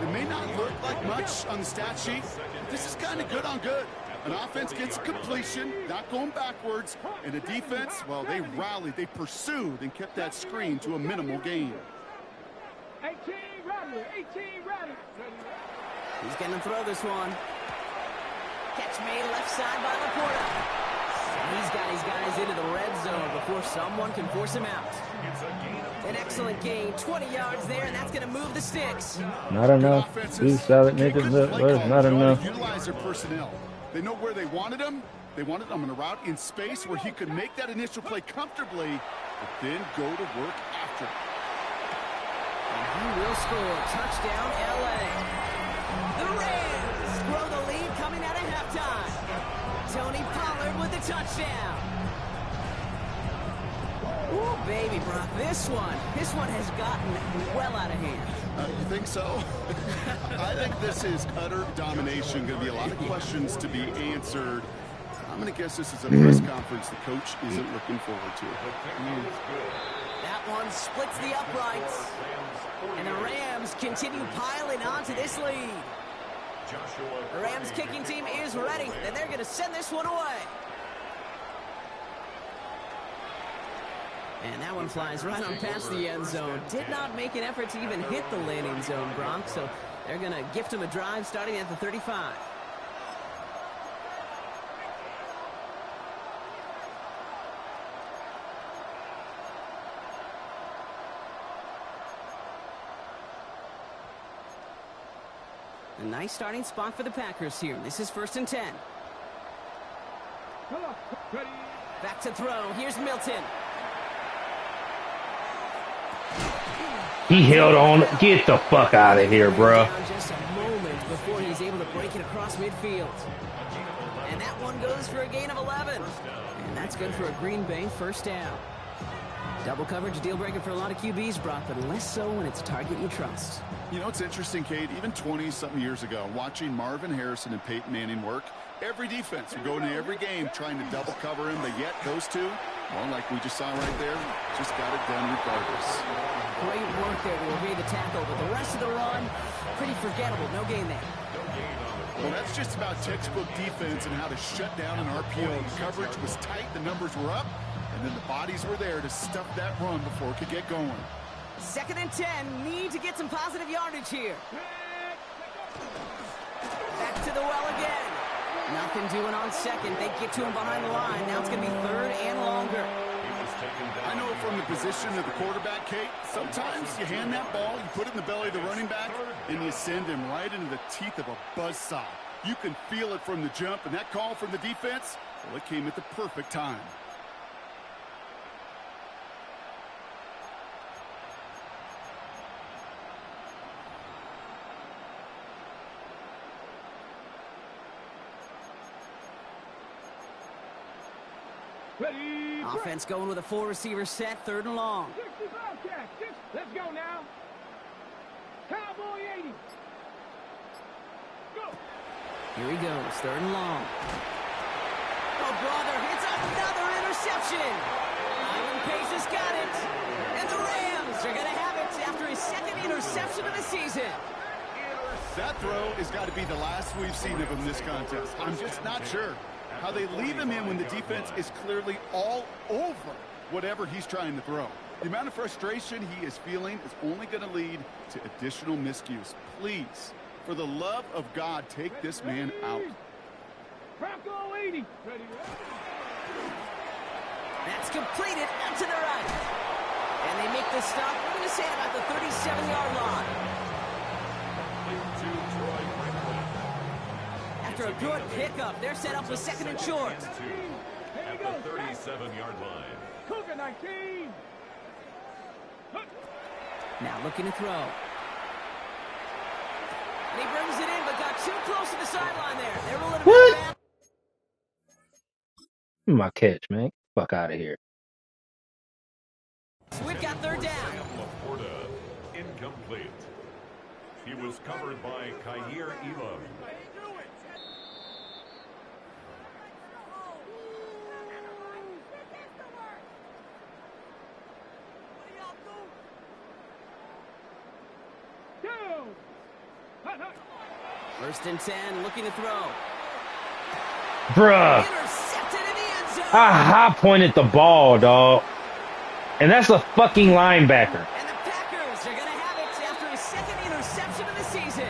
It may not look like much on the stat sheet, but this is kind of good on good. An offense gets a completion, not going backwards, and the defense, well, they rallied, they pursued, and kept that screen to a minimal gain. 18 Rattler, 18 Rattler. He's going to throw this one. Catch made left side by Laporta. He's got his guys into the red zone before someone can force him out. An excellent gain, 20 yards there, and that's going to move the sticks. Not enough. Two solid niggas up, but not enough. Utilize their personnel. They know where they wanted him. They wanted him on a route in space where he could make that initial play comfortably, but then go to work after. And he will score. Touchdown, L.A. The Rams grow the lead coming out of halftime. Tony Pollard with the touchdown. Ooh, baby, Brock, this one has gotten well out of hand. You think so? I think this is utter domination. Going to be a lot of questions to be answered. I'm going to guess this is a press conference the coach isn't looking forward to. That one splits the uprights. And the Rams continue piling onto this lead. The Rams kicking team is ready, and they're going to send this one away. And that one flies right on past the end zone. Did not make an effort to even hit the landing zone, Bronx, so they're going to gift him a drive starting at the 35. A nice starting spot for the Packers here. This is 1st and 10. Back to throw. Here's Milton. He held on. Get the fuck out of here, bro. Just a moment before he's able to break it across midfield. And that one goes for a gain of 11. And that's good for a Green Bay first down. Double coverage, deal breaker for a lot of QBs, Brock, but less so when it's a target you trust. You know, it's interesting, Kate, even 20-something years ago, watching Marvin Harrison and Peyton Manning work, every defense would go into every game trying to double cover him, but yet those two, well, like we just saw right there, just got it done regardless. Great work there to evade the tackle, but the rest of the run, pretty forgettable. No gain there. Well, that's just about textbook defense and how to shut down an RPO. The coverage was tight, the numbers were up, and then the bodies were there to stuff that run before it could get going. 2nd and 10. Need to get some positive yardage here. Back to the well again. Nothing doing on second. They get to him behind the line. Now it's going to be 3rd and longer. I know from the position of the quarterback, Kate, sometimes you hand that ball, you put it in the belly of the running back, and you send him right into the teeth of a buzzsaw. You can feel it from the jump, and that call from the defense, well, it came at the perfect time. Ready. Offense going with a 4-receiver set, 3rd and long. 65 catch. Let's go now. Cowboy 80. Go. Here he goes, 3rd and long. Oh, brother, it's another interception. Ivan Pace has got it. And the Rams are going to have it after his 2nd interception of the season. That throw has got to be the last we've seen of him this contest. I'm just not sure how they leave him in when the defense is clearly all over whatever he's trying to throw. The amount of frustration he is feeling is only going to lead to additional miscues. Please, for the love of God, take this man out. Bronco 80. Ready. That's completed out to the right. And they make the stop, we're going to say about the 37-yard line. After a good pickup, they're set up with 2nd and short. At the 37-yard line. Cougar 19. Now looking to throw. And he brings it in, but got too close to the sideline there. They're rolling him back. My catch, man. Fuck out of here. We've got 3rd down. Laporta, incomplete. He was covered by Kyer Elam. First and 10, looking to throw. Bruh. Intercepted in the end zone. I high pointed the ball, dog. And that's a fucking linebacker. And the Packers are going to have it after his second interception of the season.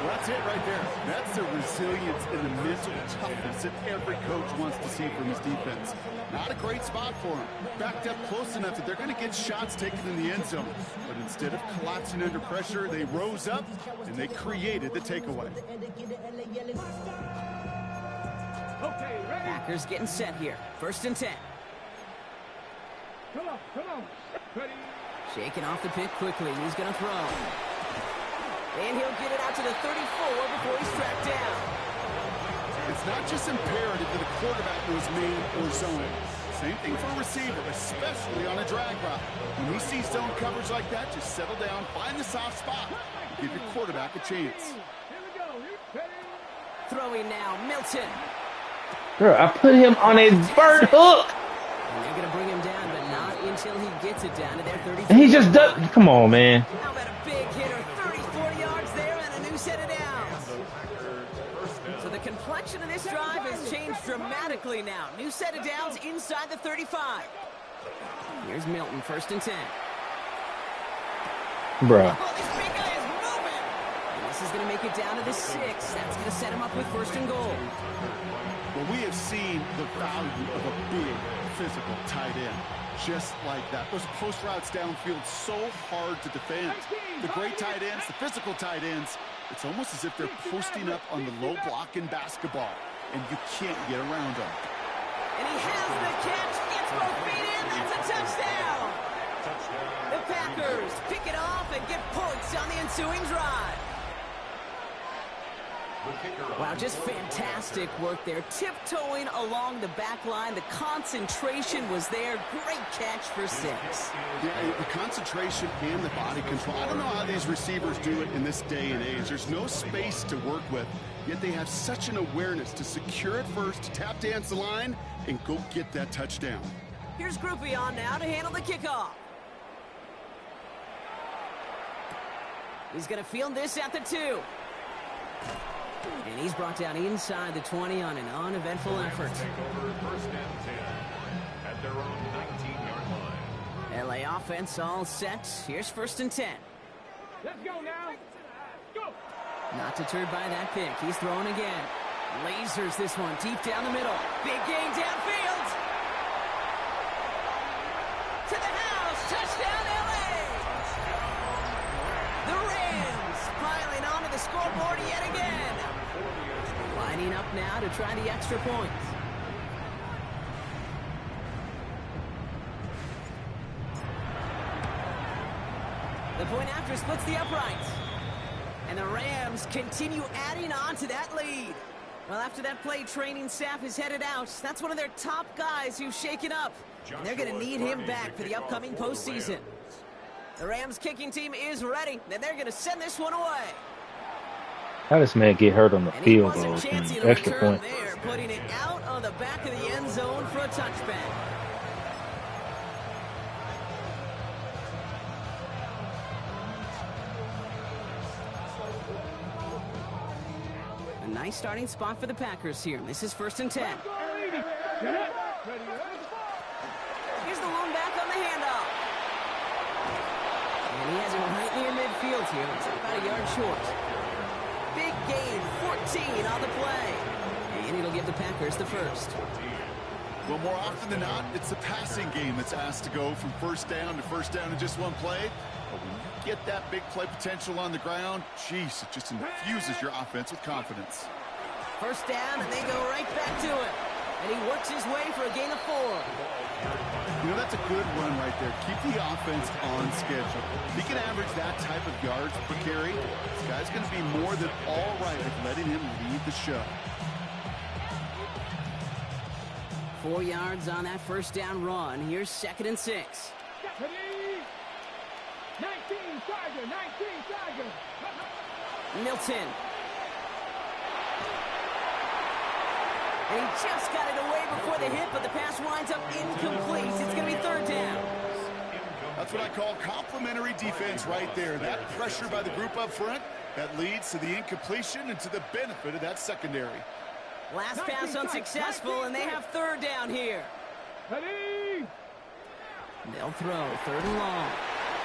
Well, that's it right there. That's the resilience and the mental toughness that every coach wants to see from his defense. Not a great spot for him. Backed up close enough that they're going to get shots taken in the end zone. But instead of collapsing under pressure, they rose up and they created the takeaway. Okay, ready? Packers getting set here. First and 10. Come on. Ready? Shaking off the pick quickly. He's going to throw. And he'll get it out to the 34 before he's tracked down. It's not just imperative that a quarterback knows man or zone. Same thing for a receiver, especially on a drag route. When you see zone coverage like that, just settle down, find the soft spot, and give your quarterback a chance. Here we go. Ready? Throwing now, Milton. Girl, I put him on a bird hook. And they're going to bring him down, but not until he gets it down to their 34. And he just does. Come on, man. How about a big hitter? 30, 40 yards there and a new set of downs. So the complexion of this drive has changed dramatically now. New set of downs inside the 35. Here's Milton, first and 10. Bruh. Oh, this big guy is moving. And this is going to make it down to the 6. That's going to set him up with first and goal. Well, we have seen the value of a big physical tight end. Just like that. Those post routes downfield so hard to defend. The great tight ends, the physical tight ends, it's almost as if they're posting up on the low block in basketball, and you can't get around them. And he has the catch, gets both feet in, that's a touchdown! The Packers pick it off and get points on the ensuing drive. Wow, just fantastic work there. Tiptoeing along the back line. The concentration was there. Great catch for 6. Yeah, the concentration and the body control. I don't know how these receivers do it in this day and age. There's no space to work with, yet they have such an awareness to secure it first, tap dance the line, and go get that touchdown. Here's Groupie on now to handle the kickoff. He's going to field this at the 2. And he's brought down inside the 20 on an uneventful effort. First and 10 at their own 19-yard line. LA offense all set. Here's first and 10. Let's go now. Go. Not deterred by that pick. He's throwing again. Lasers this one deep down the middle. Big gain downfield. To the house. Touchdown, LA. The Rams piling onto the scoreboard yet again. Lining up now to try the extra point. The point after splits the uprights. And the Rams continue adding on to that lead. Well, after that play, training staff is headed out. That's one of their top guys who's shaken up. And they're going to need him back for the upcoming postseason. The Rams kicking team is ready, and they're going to send this one away. How does this man get hurt on the And he field wasn't goal? chancing a Extra return point. there, putting it out of the back of the end zone for a touchback. A nice starting spot for the Packers here. This is first and 10. Here's the lone back on the handoff. And he has it right near midfield here. It's about a yard short. Big gain, 14 on the play. And it'll give the Packers the first. Well, more often than not, it's the passing game that's asked to go from first down in just one play. But when you get that big play potential on the ground, geez, it just infuses your offense with confidence. First down, and they go right back to it. And he works his way for a gain of 4. You know, that's a good run right there. Keep the offense on schedule. If he can average that type of yards per carry, this guy's going to be more than all right with letting him lead the show. 4 yards on that first down run. Here's second and 6. 19 Tiger. Milton. And he just got it away before the hit, but the pass winds up incomplete. It's going to be third down. Now, That's what I call complementary defense right there. That pressure by the group up front, that leads to the incompletion and to the benefit of that secondary. Last pass unsuccessful, and they have third down here. Ready? They'll throw third and long.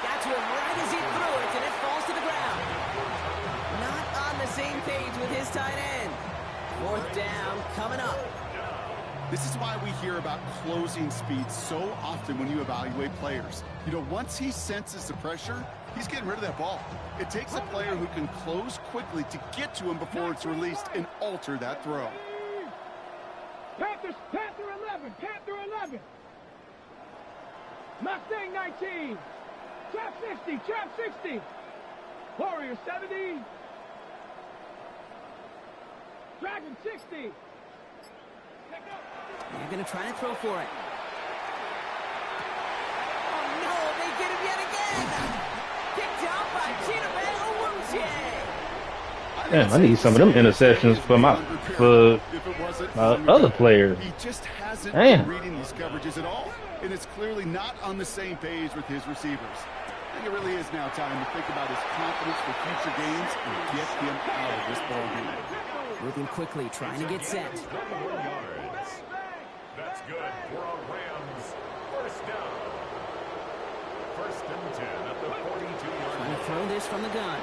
Got to him right as he threw it, and it falls to the ground. Not on the same page with his tight end. Fourth down coming up. This is why we hear about closing speed so often when you evaluate players. You know, once he senses the pressure, he's getting rid of that ball. It takes a player who can close quickly to get to him before it's released and alter that throw. Panther 11, Panther 11. Mustang 19. Trap 60, Trap 60. Warrior 70. Dragon 60. They're going to try to throw for it. Oh, no, they get him yet again. Picked out by Chidobe Awuzie. Damn, I need some of them interceptions for my other players. He just hasn't Damn. been reading these coverages at all, and it's clearly not on the same page with his receivers. I think it really is now time to think about his confidence for future games and get him out of this ball game. Moving quickly, trying to get set. That's good for a Rams first down. First and 10 at the 42-yard Trying line. to throw this from the gun.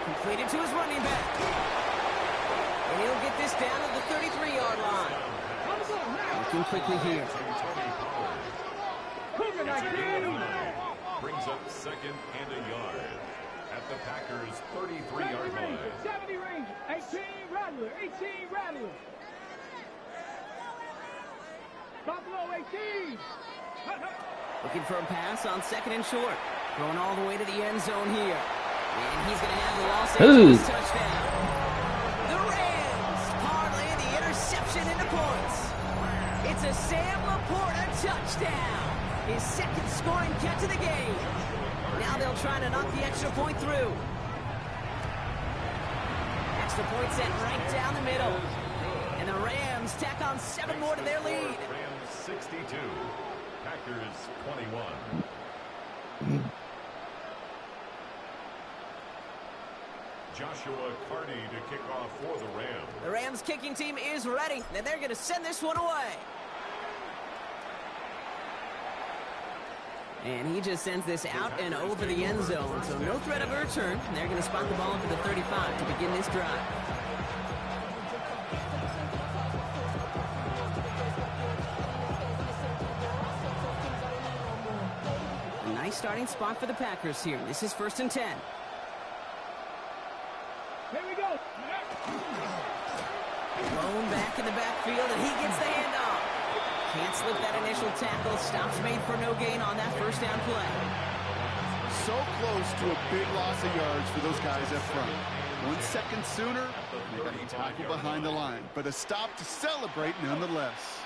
Completed to his running back. And he'll get this down at the 33-yard line. Looking quickly here. Cougar 19. Brings up second and a yard at the Packers' 33-yard line. 70 Ranger. 18 Rattler. 18 Rattler. Buffalo 18. Looking for a pass on second and short. Going all the way to the end zone here. And he's going to have the Los Angeles touchdown. The Rams parlay the interception into points. It's a Sam Laporta touchdown. His second scoring catch of the game. Now they'll try to knock the extra point through. Extra point set right down the middle. And the Rams tack on 7 more to their lead. Rams 62, Packers 21. Joshua Carty to kick off for the Rams. The Rams kicking team is ready, and they're going to send this one away. And he just sends this out and over the end zone, so no threat of a return. They're going to spot the ball for the 35 to begin this drive. A nice starting spot for the Packers here. This is first and 10. Here we go. Thrown back in the backfield, and he gets the handoff. Can't slip that initial tackle. Stops made for no gain on that first down play. So close to a big loss of yards for those guys up front. 1 second sooner, they got to tackle behind the line. But a stop to celebrate nonetheless.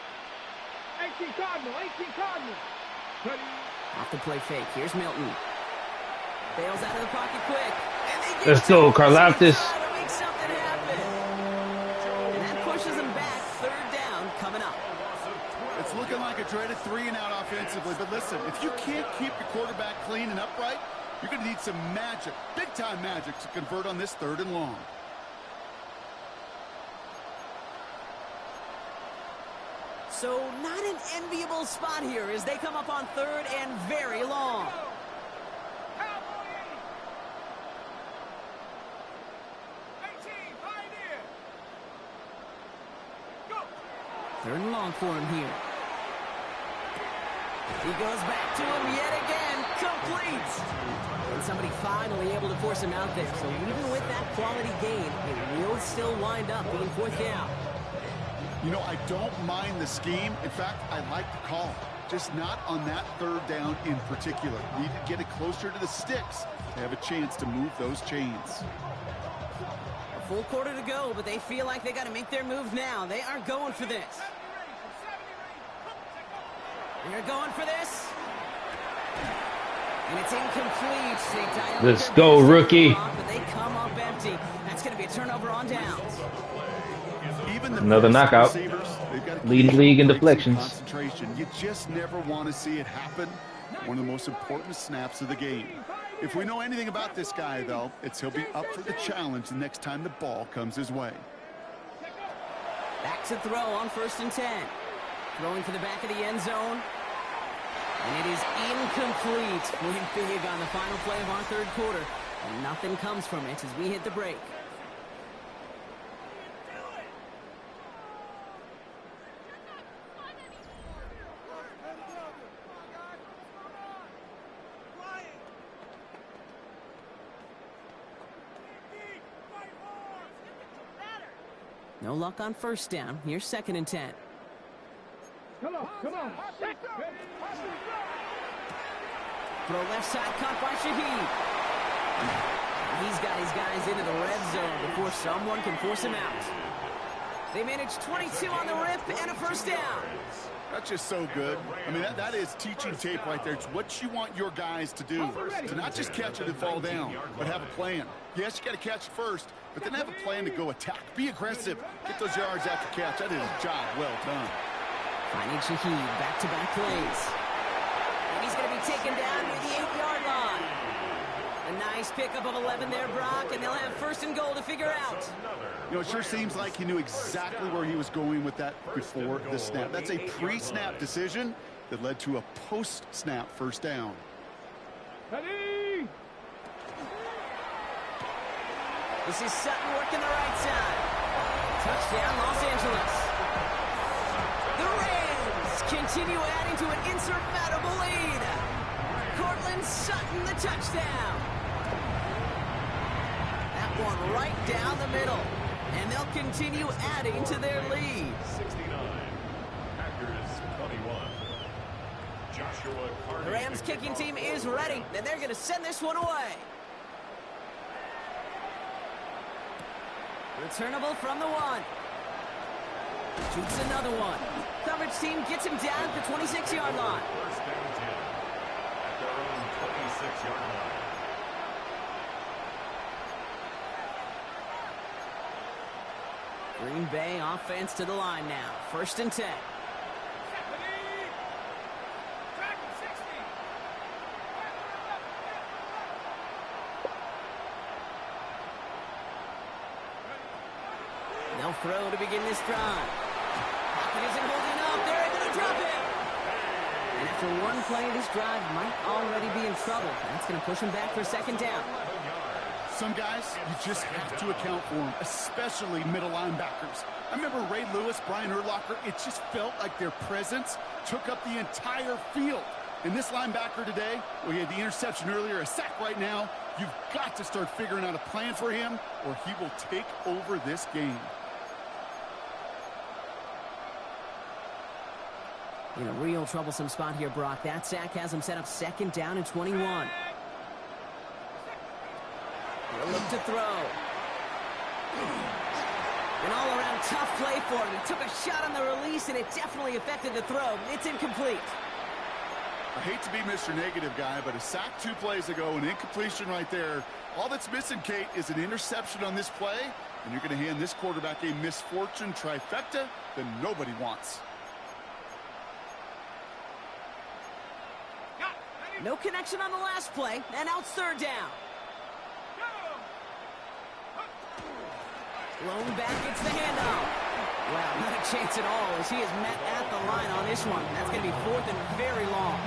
18 Cardinal. 18 Cardinal. Ready? Off the play fake. Here's Milton. Bails out of the pocket quick. And they get Let's go, Karlaftis. to make something happen. And that pushes them back. Third down coming up. It's looking like a dreaded 3-and-out offensively. But listen, if you can't keep your quarterback clean and upright, you're going to need some magic, big-time magic, to convert on this third and long. So not an enviable spot here as they come up on third and very long. Third and long for him here. He goes back to him yet again. Complete. And somebody finally able to force him out there. So even with that quality gain, it will still wind up being fourth down. You know, I don't mind the scheme. In fact, I like the call. Just not on that third down in particular. Need to get it closer to the sticks to have a chance to move those chains. A full quarter to go, but they feel like they got to make their move now. They are going for this. They're going for this. And it's incomplete. They tie up Let's their go, best rookie. block, but they come up empty. That's going to be a turnover on downs. Even the Another best knockout. receivers, they've got to Leading keep league in breaks deflections. concentration. You just never want to see it happen. One of the most important snaps of the game. If we know anything about this guy, though, it's he'll be up for the challenge the next time the ball comes his way. Back to throw on 1st and 10. Throwing to the back of the end zone. And it is incomplete. Winning big on the final play of our 3rd quarter. And nothing comes from it as we hit the break. No luck on 1st down. Here's 2nd and 10. Come on, come on. Throw left side, caught by Shaheed. He's got his guys into the red zone before someone can force him out. They managed 22 on the rip and a 1st down. That's just so good. I mean, that is teaching tape right there. It's what you want your guys to do. To not just catch it and fall down, but have a plan. Yes, you got to catch it first, but then have a plan to go attack. Be aggressive. Get those yards after catch. That is a job well done. Finding Shaheed, back-to-back plays. And he's going to be taken down near the 8-yard line. A nice pickup of 11 there, Brock, and they'll have 1st and goal to figure out. You know, it sure seems like he knew exactly where he was going with that before the snap. That's a pre-snap decision that led to a post-snap 1st down. Ready? This is Sutton working the right side. Touchdown, Los Angeles. The Rams continue adding to an insurmountable lead. Cortland Sutton, the touchdown. That one right down the middle. And they'll continue adding to their lead. 69. Packers 21. Joshua Carter. The Rams kicking team is ready, and they're going to send this one away. Returnable from the 1. Shoots another one. Coverage team gets him down at the 26-yard line. 1st and 10 at their own 26-yard line. Green Bay offense to the line now. 1st and 10. They'll throw to begin this drive. Pocket isn't holding up. They're able to drop it. And after one play, this drive might already be in trouble. That's going to push him back for 2nd down. Some guys, you just have to account for them, especially middle linebackers. I remember Ray Lewis, Brian Urlacher, it just felt like their presence took up the entire field. And this linebacker today, well, he had the interception earlier, a sack right now. You've got to start figuring out a plan for him, or he will take over this game. In a real troublesome spot here, Brock. That sack has him set up 2nd down and 21. He'll look to throw. An all-around tough play for him. He took a shot on the release, and it definitely affected the throw. It's incomplete. I hate to be Mr. Negative guy, but a sack 2 plays ago, an incompletion right there. All that's missing, Kate, is an interception on this play, and you're going to hand this quarterback a misfortune trifecta that nobody wants. No connection on the last play, and now it's 3rd down. Blown back, it's the handoff. Well, not a chance at all as he is met at the line on this one. That's going to be 4th and very long.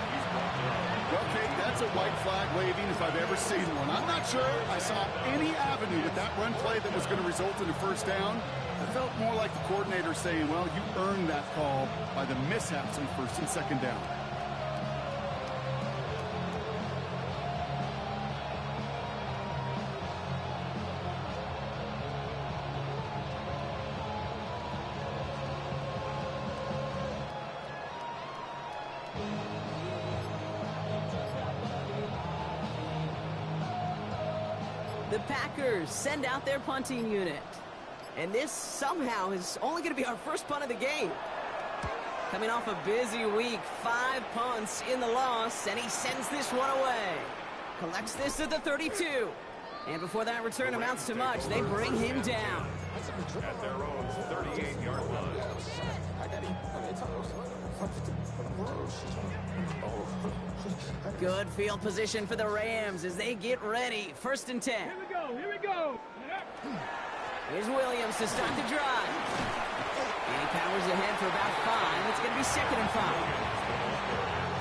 Well, Kate, that's a white flag waving if I've ever seen one. I'm not sure I saw any avenue with that run play that was going to result in a 1st down. It felt more like the coordinator saying, well, you earned that call by the mishaps on 1st and 2nd down. The Packers send out their punting unit. And this somehow is only going to be our first punt of the game. Coming off a busy week, 5 punts in the loss, and he sends this one away. Collects this at the 32. And before that return amounts to much, they bring him down. At their own 38-yard line. Good field position for the Rams as they get ready. 1st and 10. Here we go, here we go. Here's Williams to start the drive. And he powers ahead for about 5. It's going to be 2nd and 5.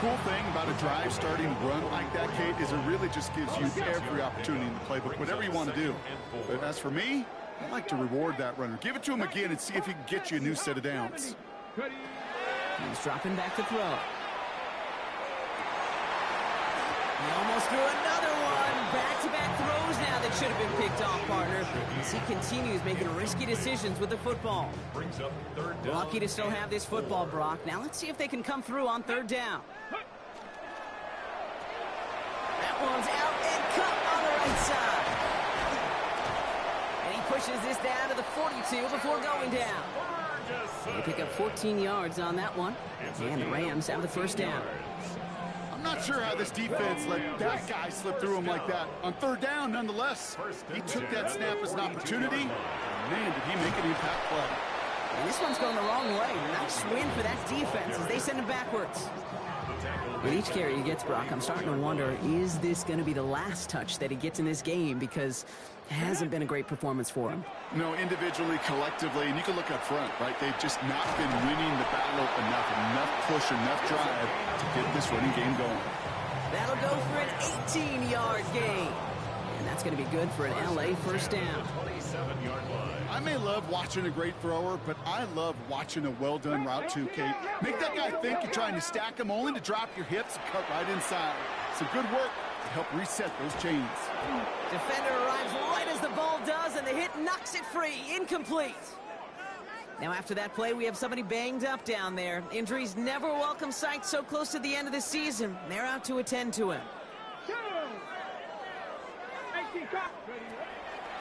Cool thing about a drive starting run like that, Kate, is it really just gives you every opportunity in the playbook, whatever you want to do. But as for me, I like to reward that runner. Give it to him again and see if he can get you a new set of downs. He's dropping back to throw. He almost threw another one. Back-to-back throws now that should have been picked off, partner. As he continues making risky decisions with the football. Brings up 3rd down. Lucky to still have this football, Brock. Now let's see if they can come through on 3rd down. That one's out and cut on the right side. And he pushes this down to the 42 before going down. They pick up 14 yards on that one. And the Rams have the 1st down. I'm not sure how this defense let that guy slip through him like that. On 3rd down, nonetheless, he took that snap as an opportunity. Man, did he make an impact play. And this one's going the wrong way. Nice win for that defense as they send him backwards. With each carry he gets, Brock, I'm starting to wonder, is this going to be the last touch that he gets in this game? Because it hasn't been a great performance for him. No, individually, collectively, and you can look up front, right? They've just not been winning the battle enough push, enough drive to get this running game going. That'll go for an 18-yard gain. And that's going to be good for an LA 1st down. 27-yard line. I may love watching a great thrower, but I love watching a well-done route too, Kate. Make that guy think you're trying to stack him only to drop your hips and cut right inside. Some good work to help reset those chains. Defender arrives right as the ball does, and the hit knocks it free. Incomplete. Now after that play, we have somebody banged up down there. Injuries never a welcome sight so close to the end of the season. They're out to attend to him.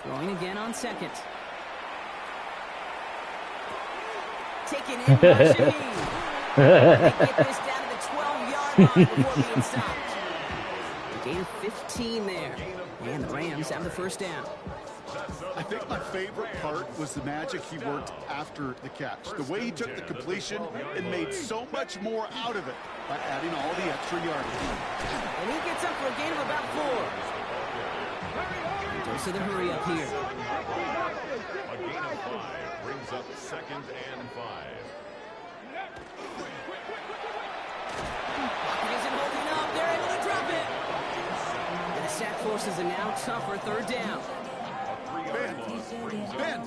Throwing again on 2nd. Taking in Rashid. They get this down to the 12-yard line before being stopped. A gain of 15 there. And the Rams have the 1st down. I think my favorite part was the magic he worked after the catch. The way he took the completion and made so much more out of it by adding all the extra yardage. And he gets up for a gain of about 4. Dose of the hurry up here. A gain of 5 brings up 2nd and 5. He isn't holding up. They're able to drop it. And the sack forces a now tougher 3rd down. Bend.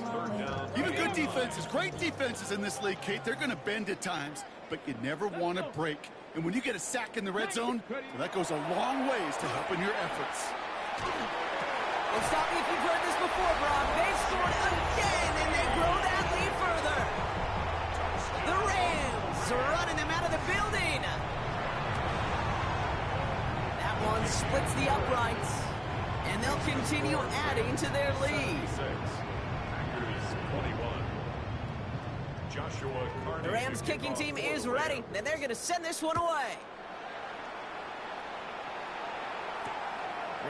Even good defenses, great defenses in this league, Kate, they're going to bend at times, but you never want to break. And when you get a sack in the red zone, well, that goes a long ways to helping your efforts. And stop me if you've heard this before, Brock. They've scored again, and they grow that lead further. The Rams are running them out of the building. That one splits the uprights, and they'll continue adding to their lead. The Rams kicking team is ready, and they're going to send this one away.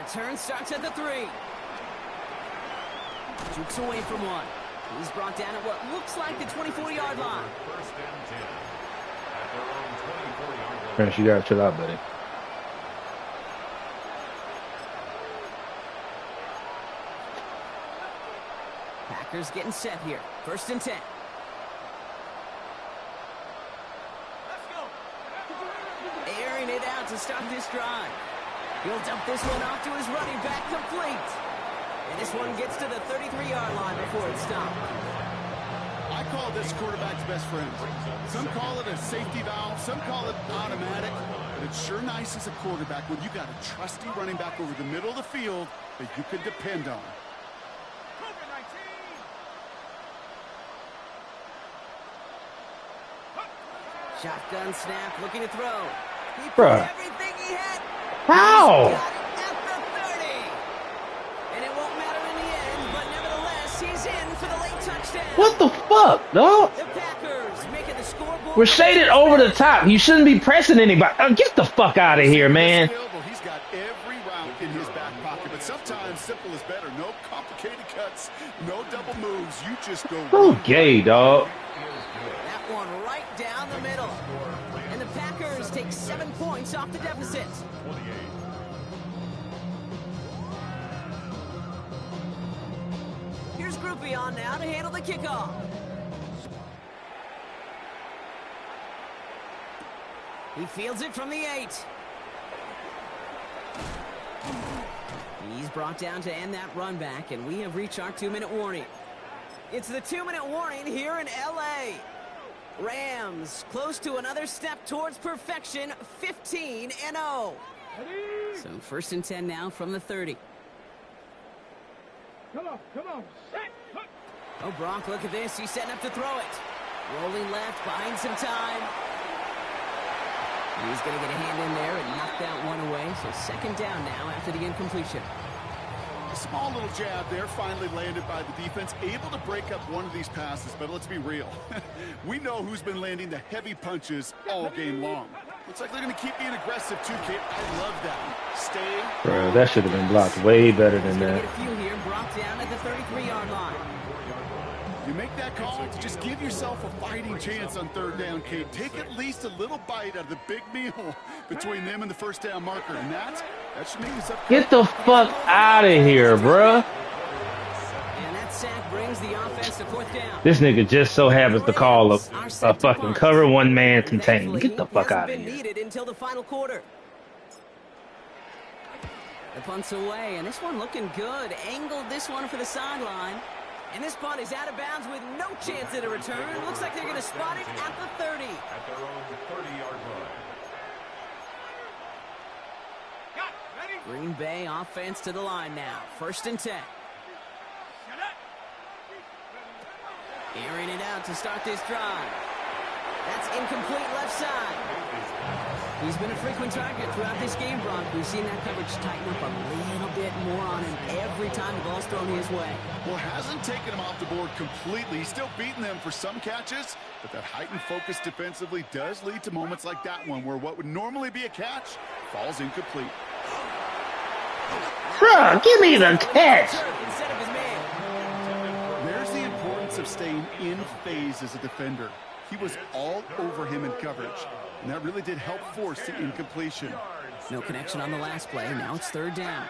Return starts at the 3. Jukes away from one. He's brought down at what looks like the 24-yard line. 1st and 10. At their own 24-yard line. Chris, you gotta chill out, buddy. Packers getting set here. 1st and 10. Airing it out to start this drive. He'll dump this one off to his running back, complete. And this one gets to the 33-yard line before it's stopped. I call this quarterback's best friend. Some call it a safety valve, some call it automatic, but it's sure nice as a quarterback when you got a trusty running back over the middle of the field that you can depend on. Shotgun snap, looking to throw. He put Bruh. everything he had. How? He's got it at the 30. And it won't matter in the end, but nevertheless, he's in for the late touchdown. What the fuck, dog? The Packers making the scoreboard. We're shaded over the top. You shouldn't be pressing anybody. Get the fuck out of here, man. He's got every route in his back pocket, but sometimes simple is better. better. No complicated cuts, no double moves. You just go. Okay, dog. That one right down the middle. And the Packers take 7 points off the deficit. Here's Groupie on now to handle the kickoff. He fields it from the 8. He's brought down to end that run back, and we have reached our 2-minute warning. It's the 2-minute warning here in L.A. Rams close to another step towards perfection, 15-0. So 1st and 10 now from the 30. Come on, set, hook. Oh, Brock, look at this. He's setting up to throw it. Rolling left, buying some time. He's going to get a hand in there and knock that one away. So 2nd down now after the incompletion. A small little jab there, finally landed by the defense. Able to break up one of these passes, but let's be real. We know who's been landing the heavy punches all game long. Looks like they're going to keep being aggressive too, kid. I love that. Stay. Bro, that should have been blocked way better than that. Get a few here, brought down at the 33-yard line. You make that call to just give yourself a fighting chance on 3rd down, Kate. Take at least a little bite out of the big meal between them and the 1st down marker. And that should make this up. Get the fuck out of here, bruh. And that sack brings the offense to 4th down. This nigga just so happens to call a fucking cover one man contain. Get the fuck out of here. Needed until the final quarter. The punt's away, and this one looking good. Angled this one for the sideline. And this punt is out of bounds with no chance at a return. Looks like they're going to spot it at the 30. At their own 30-yard line. Green Bay offense to the line now. 1st and 10. Airing it out to start this drive. That's incomplete left side. He's been a frequent target throughout this game, Brock. We've seen that coverage tighten up a little bit more on him every time the ball's thrown his way. Well, hasn't taken him off the board completely. He's still beating them for some catches, but that heightened focus defensively does lead to moments like that one where what would normally be a catch falls incomplete. Bruh, give me the catch. Instead of his man. There's the importance of staying in phase as a defender. He was all over him in coverage, and that really did help force the incompletion. No connection on the last play. Now it's 3rd down.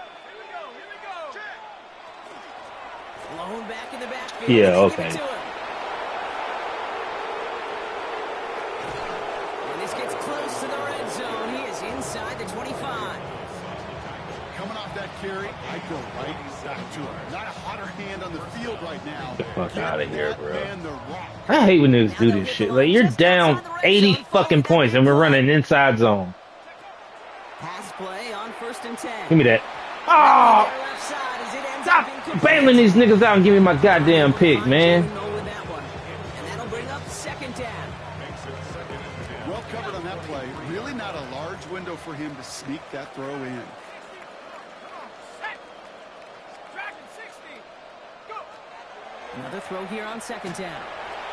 Blown back in the backfield. Yeah, okay. And this gets close to the red zone. He is inside the 25. Coming off that carry, I go right back to him. Not a hotter hand on the field right now. Get the fuck out of here, bro. Man, the rock. I hate when niggas do this shit. Like, you're down 80 fucking points and we're running inside zone. Pass play on 1st and 10. Give me that. Oh! Stop bailing these niggas out and give me my goddamn pick, man. And that'll bring up 2nd down. Well covered on that play. Really not a large window for him to sneak that throw in. Another throw here on 2nd down.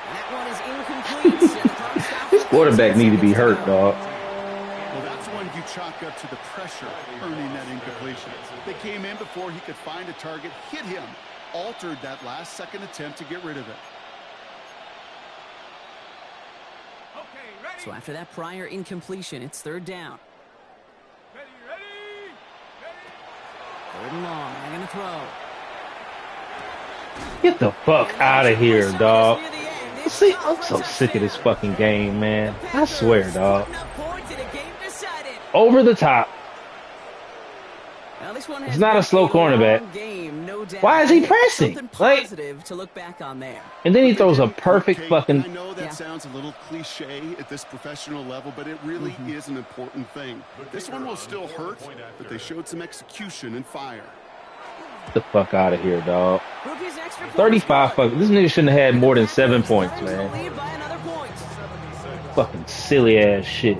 And that one is incomplete. And the clock stops. This quarterback need to be hurt, dog. Well, that's one you chalk up to the pressure earning that incompletion. They came in before he could find a target, hit him, altered that last second attempt to get rid of it. So after that prior incompletion, it's 3rd down. 3rd and long. They're going to throw. Get the fuck out of here, dog. See, I'm so sick of this fucking game, man. I swear, dog. Over the top. It's not a slow cornerback. Why is he pressing? Like, to look back on there. and then he throws a perfect fucking. I know that sounds a little cliche at this professional level, but it really is an important thing. This one will still hurt, but they showed some execution and fire. Get the fuck out of here, dog. 35 fuck. This nigga shouldn't have had more than 7 points, man. Fucking silly ass shit.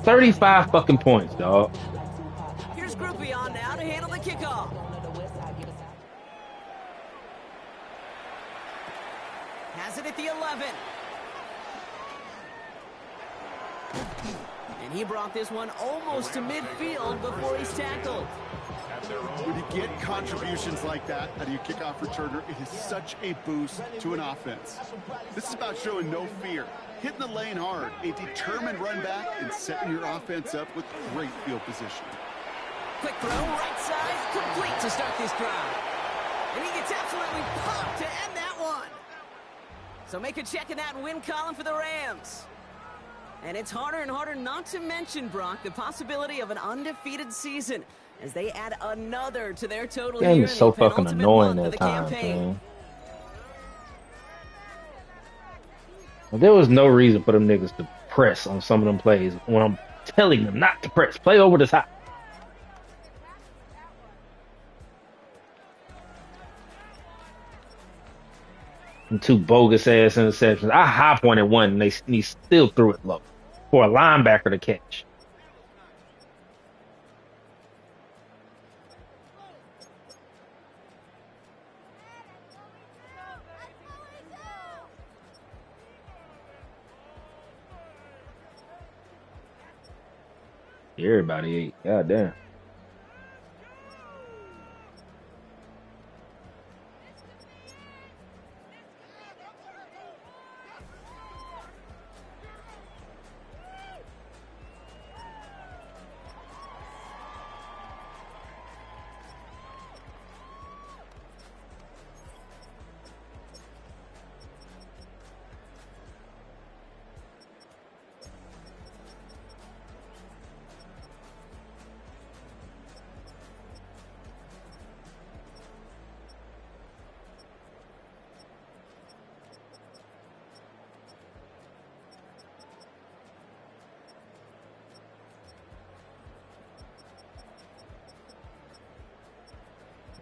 35 fucking points, dog. Here's Groupie on now to handle the kickoff. Has it at the 11. And And he brought this one almost to midfield before he's tackled. When you get contributions like that out of your kickoff returner, it is such a boost to an offense. This is about showing no fear, hitting the lane hard, a determined run back, and setting your offense up with great field position. Quick throw, right side, complete to start this drive. And he gets absolutely popped to end that one. So make a check in that win column for the Rams. And it's harder and harder not to mention, Brock, the possibility of an undefeated season as they add another to their total Game here is in so the fucking penultimate annoying month of at the times, campaign. man. There was no reason for them niggas to press on some of them plays when I'm telling them not to press. Play over the top. And two bogus ass interceptions. I high pointed one and he still threw it low for a linebacker to catch. Everybody ate. God damn.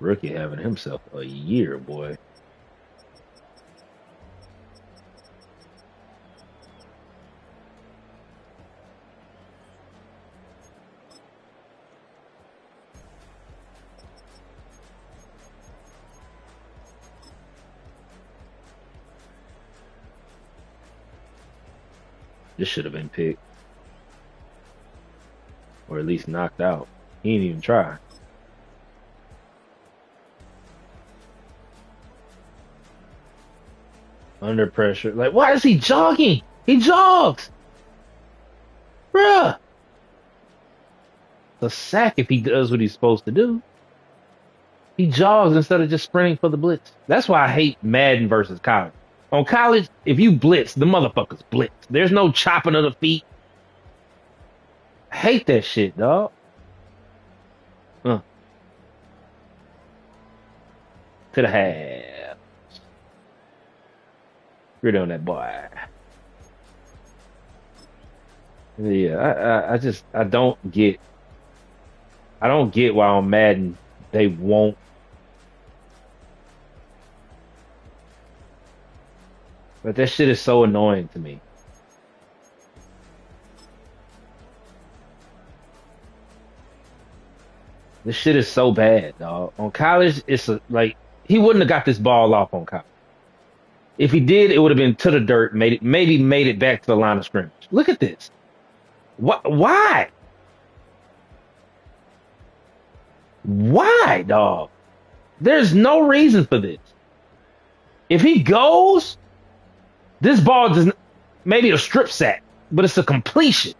Rookie having himself a year, boy. This should have been picked. Or at least knocked out. He didn't even try. Under pressure. Like, why is he jogging? He jogs. Bruh. It's a sack if he does what he's supposed to do. He jogs instead of just sprinting for the blitz. That's why I hate Madden versus college. On college, if you blitz, the motherfuckers blitz. There's no chopping of the feet. I hate that shit, dog. To the half. Grit on that boy. Yeah, I don't get why on Madden they won't. But that shit is so annoying to me. This shit is so bad, dog. On college, like he wouldn't have got this ball off on college. If he did, it would have been to the dirt, maybe made it back to the line of scrimmage. Look at this. Why? Why, dog? There's no reason for this. If he goes, this ball doesn't, maybe a strip sack, but it's a completion.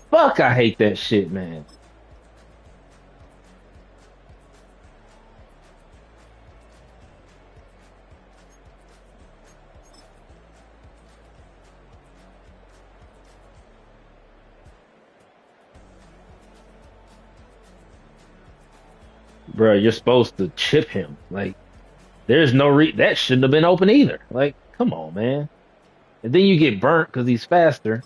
Fuck, I hate that shit, man. Bro, you're supposed to chip him. Like, there's no that shouldn't have been open either. Like, come on, man. And then you get burnt because he's faster.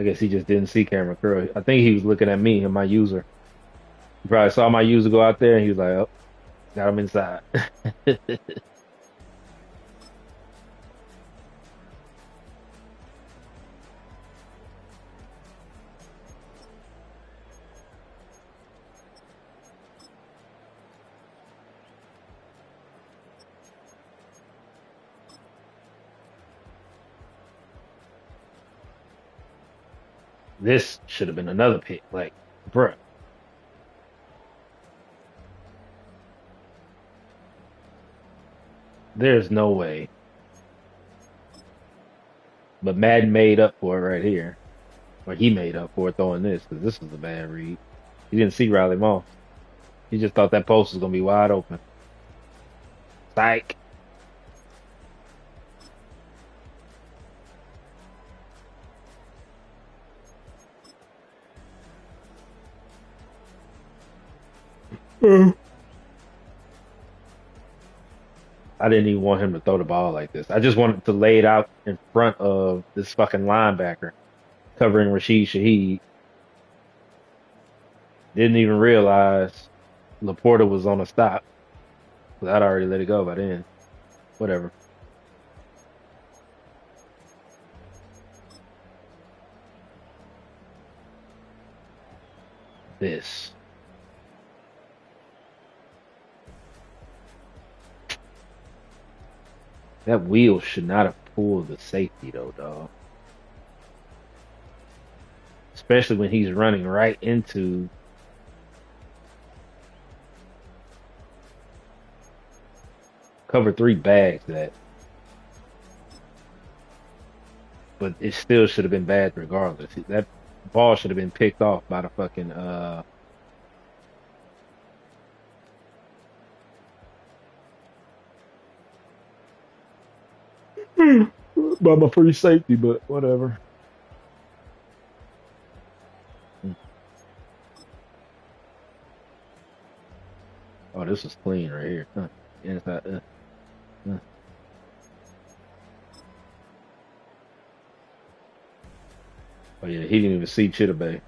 I guess he just didn't see Cameron Curl. I think he was looking at me and my user. He probably saw my user go out there and he was like, oh, got him inside. This should have been another pick. Like, bruh, there's no way. But Madden made up for it right here. Or he made up for it throwing this because this was a bad read. He didn't see Riley Moss. He just thought that post was going to be wide open. Psych. I didn't even want him to throw the ball like this. I just wanted to lay it out in front of this fucking linebacker covering Rashid Shaheed. Didn't even realize Laporta was on a stop. 'Cause I'd already let it go by then. Whatever. This. That wheel should not have pulled the safety though, dog. Especially when he's running right into cover three bags that, but it still should have been bad regardless. That ball should have been picked off by the fucking by my free safety, but whatever. Mm. Oh, this is clean right here. Inside. Uh. Oh yeah, he didn't even see Chittabay.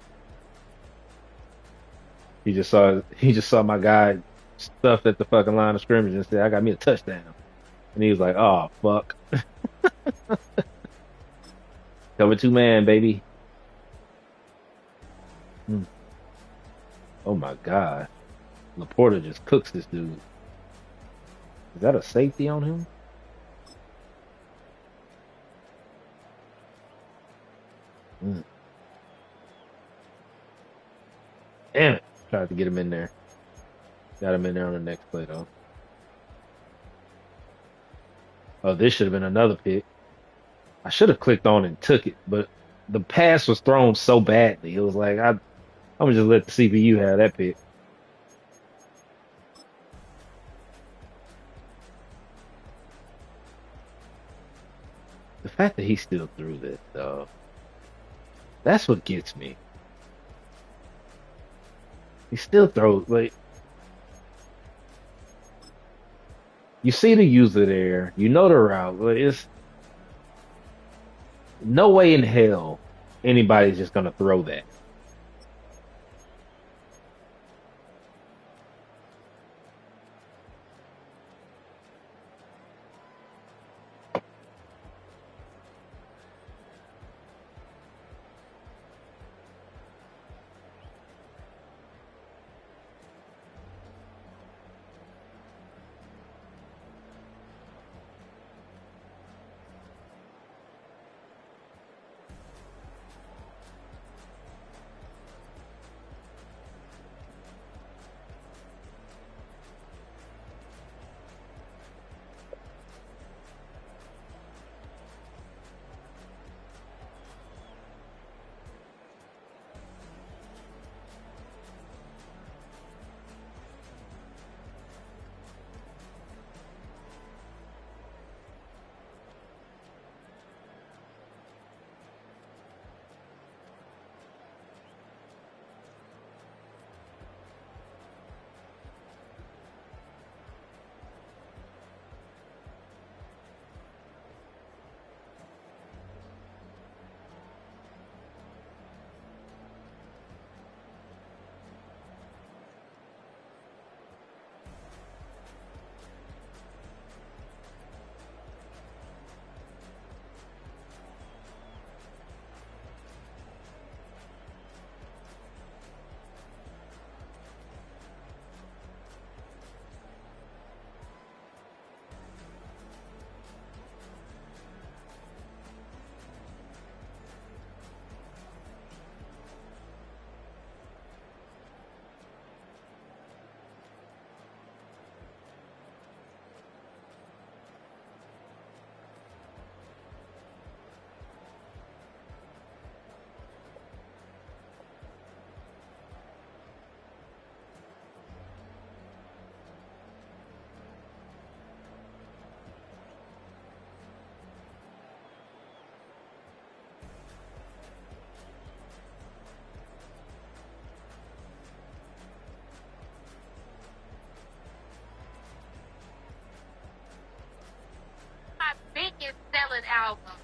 He just saw my guy stuffed at the fucking line of scrimmage and said, "I got me a touchdown." And he was like, "Oh fuck, cover two man, baby." Mm. Oh my god, Laporta just cooks this dude. Is that a safety on him? Mm. Damn it! Tried to get him in there. Got him in there on the next play though. Oh, this should have been another pick. I should have clicked on and took it, but the pass was thrown so badly. It was like I'm gonna just let the CPU have that pick. The fact that he still threw this, though, that's what gets me. He still throws like you see the user there, you know the route, but it's no way in hell anybody's just gonna throw that. good album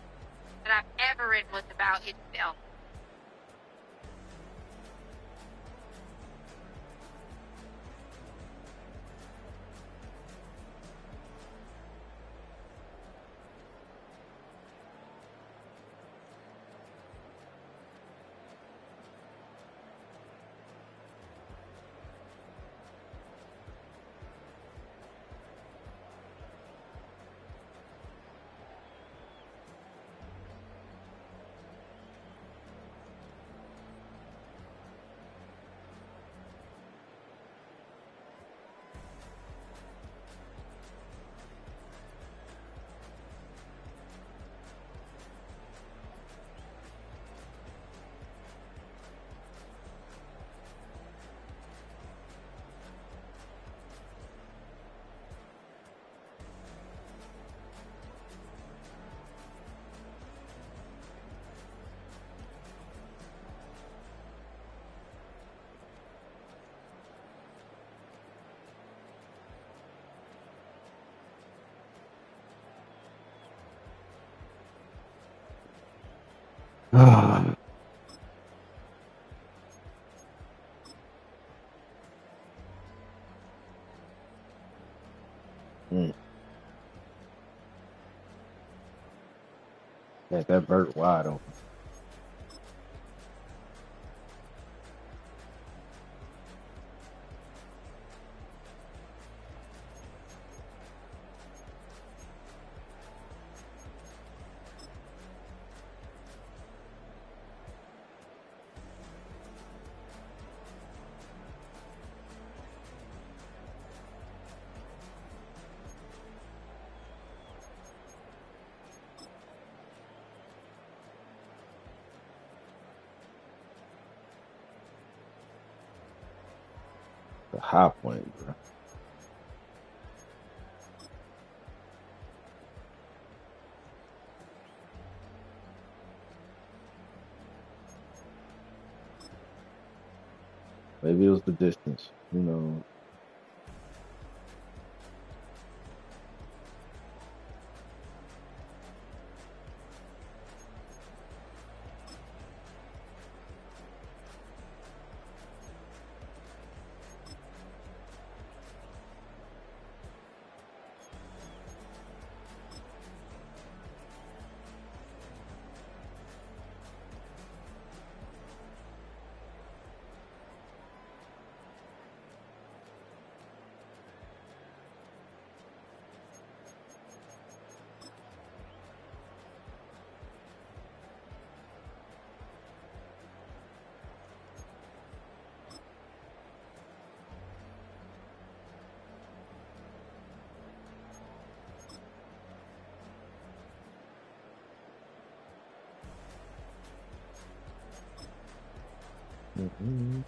that I've ever written was about itself. Mm. Yeah, that vert wide open. The high point, bro. Maybe it was the distance. You know. Mhm.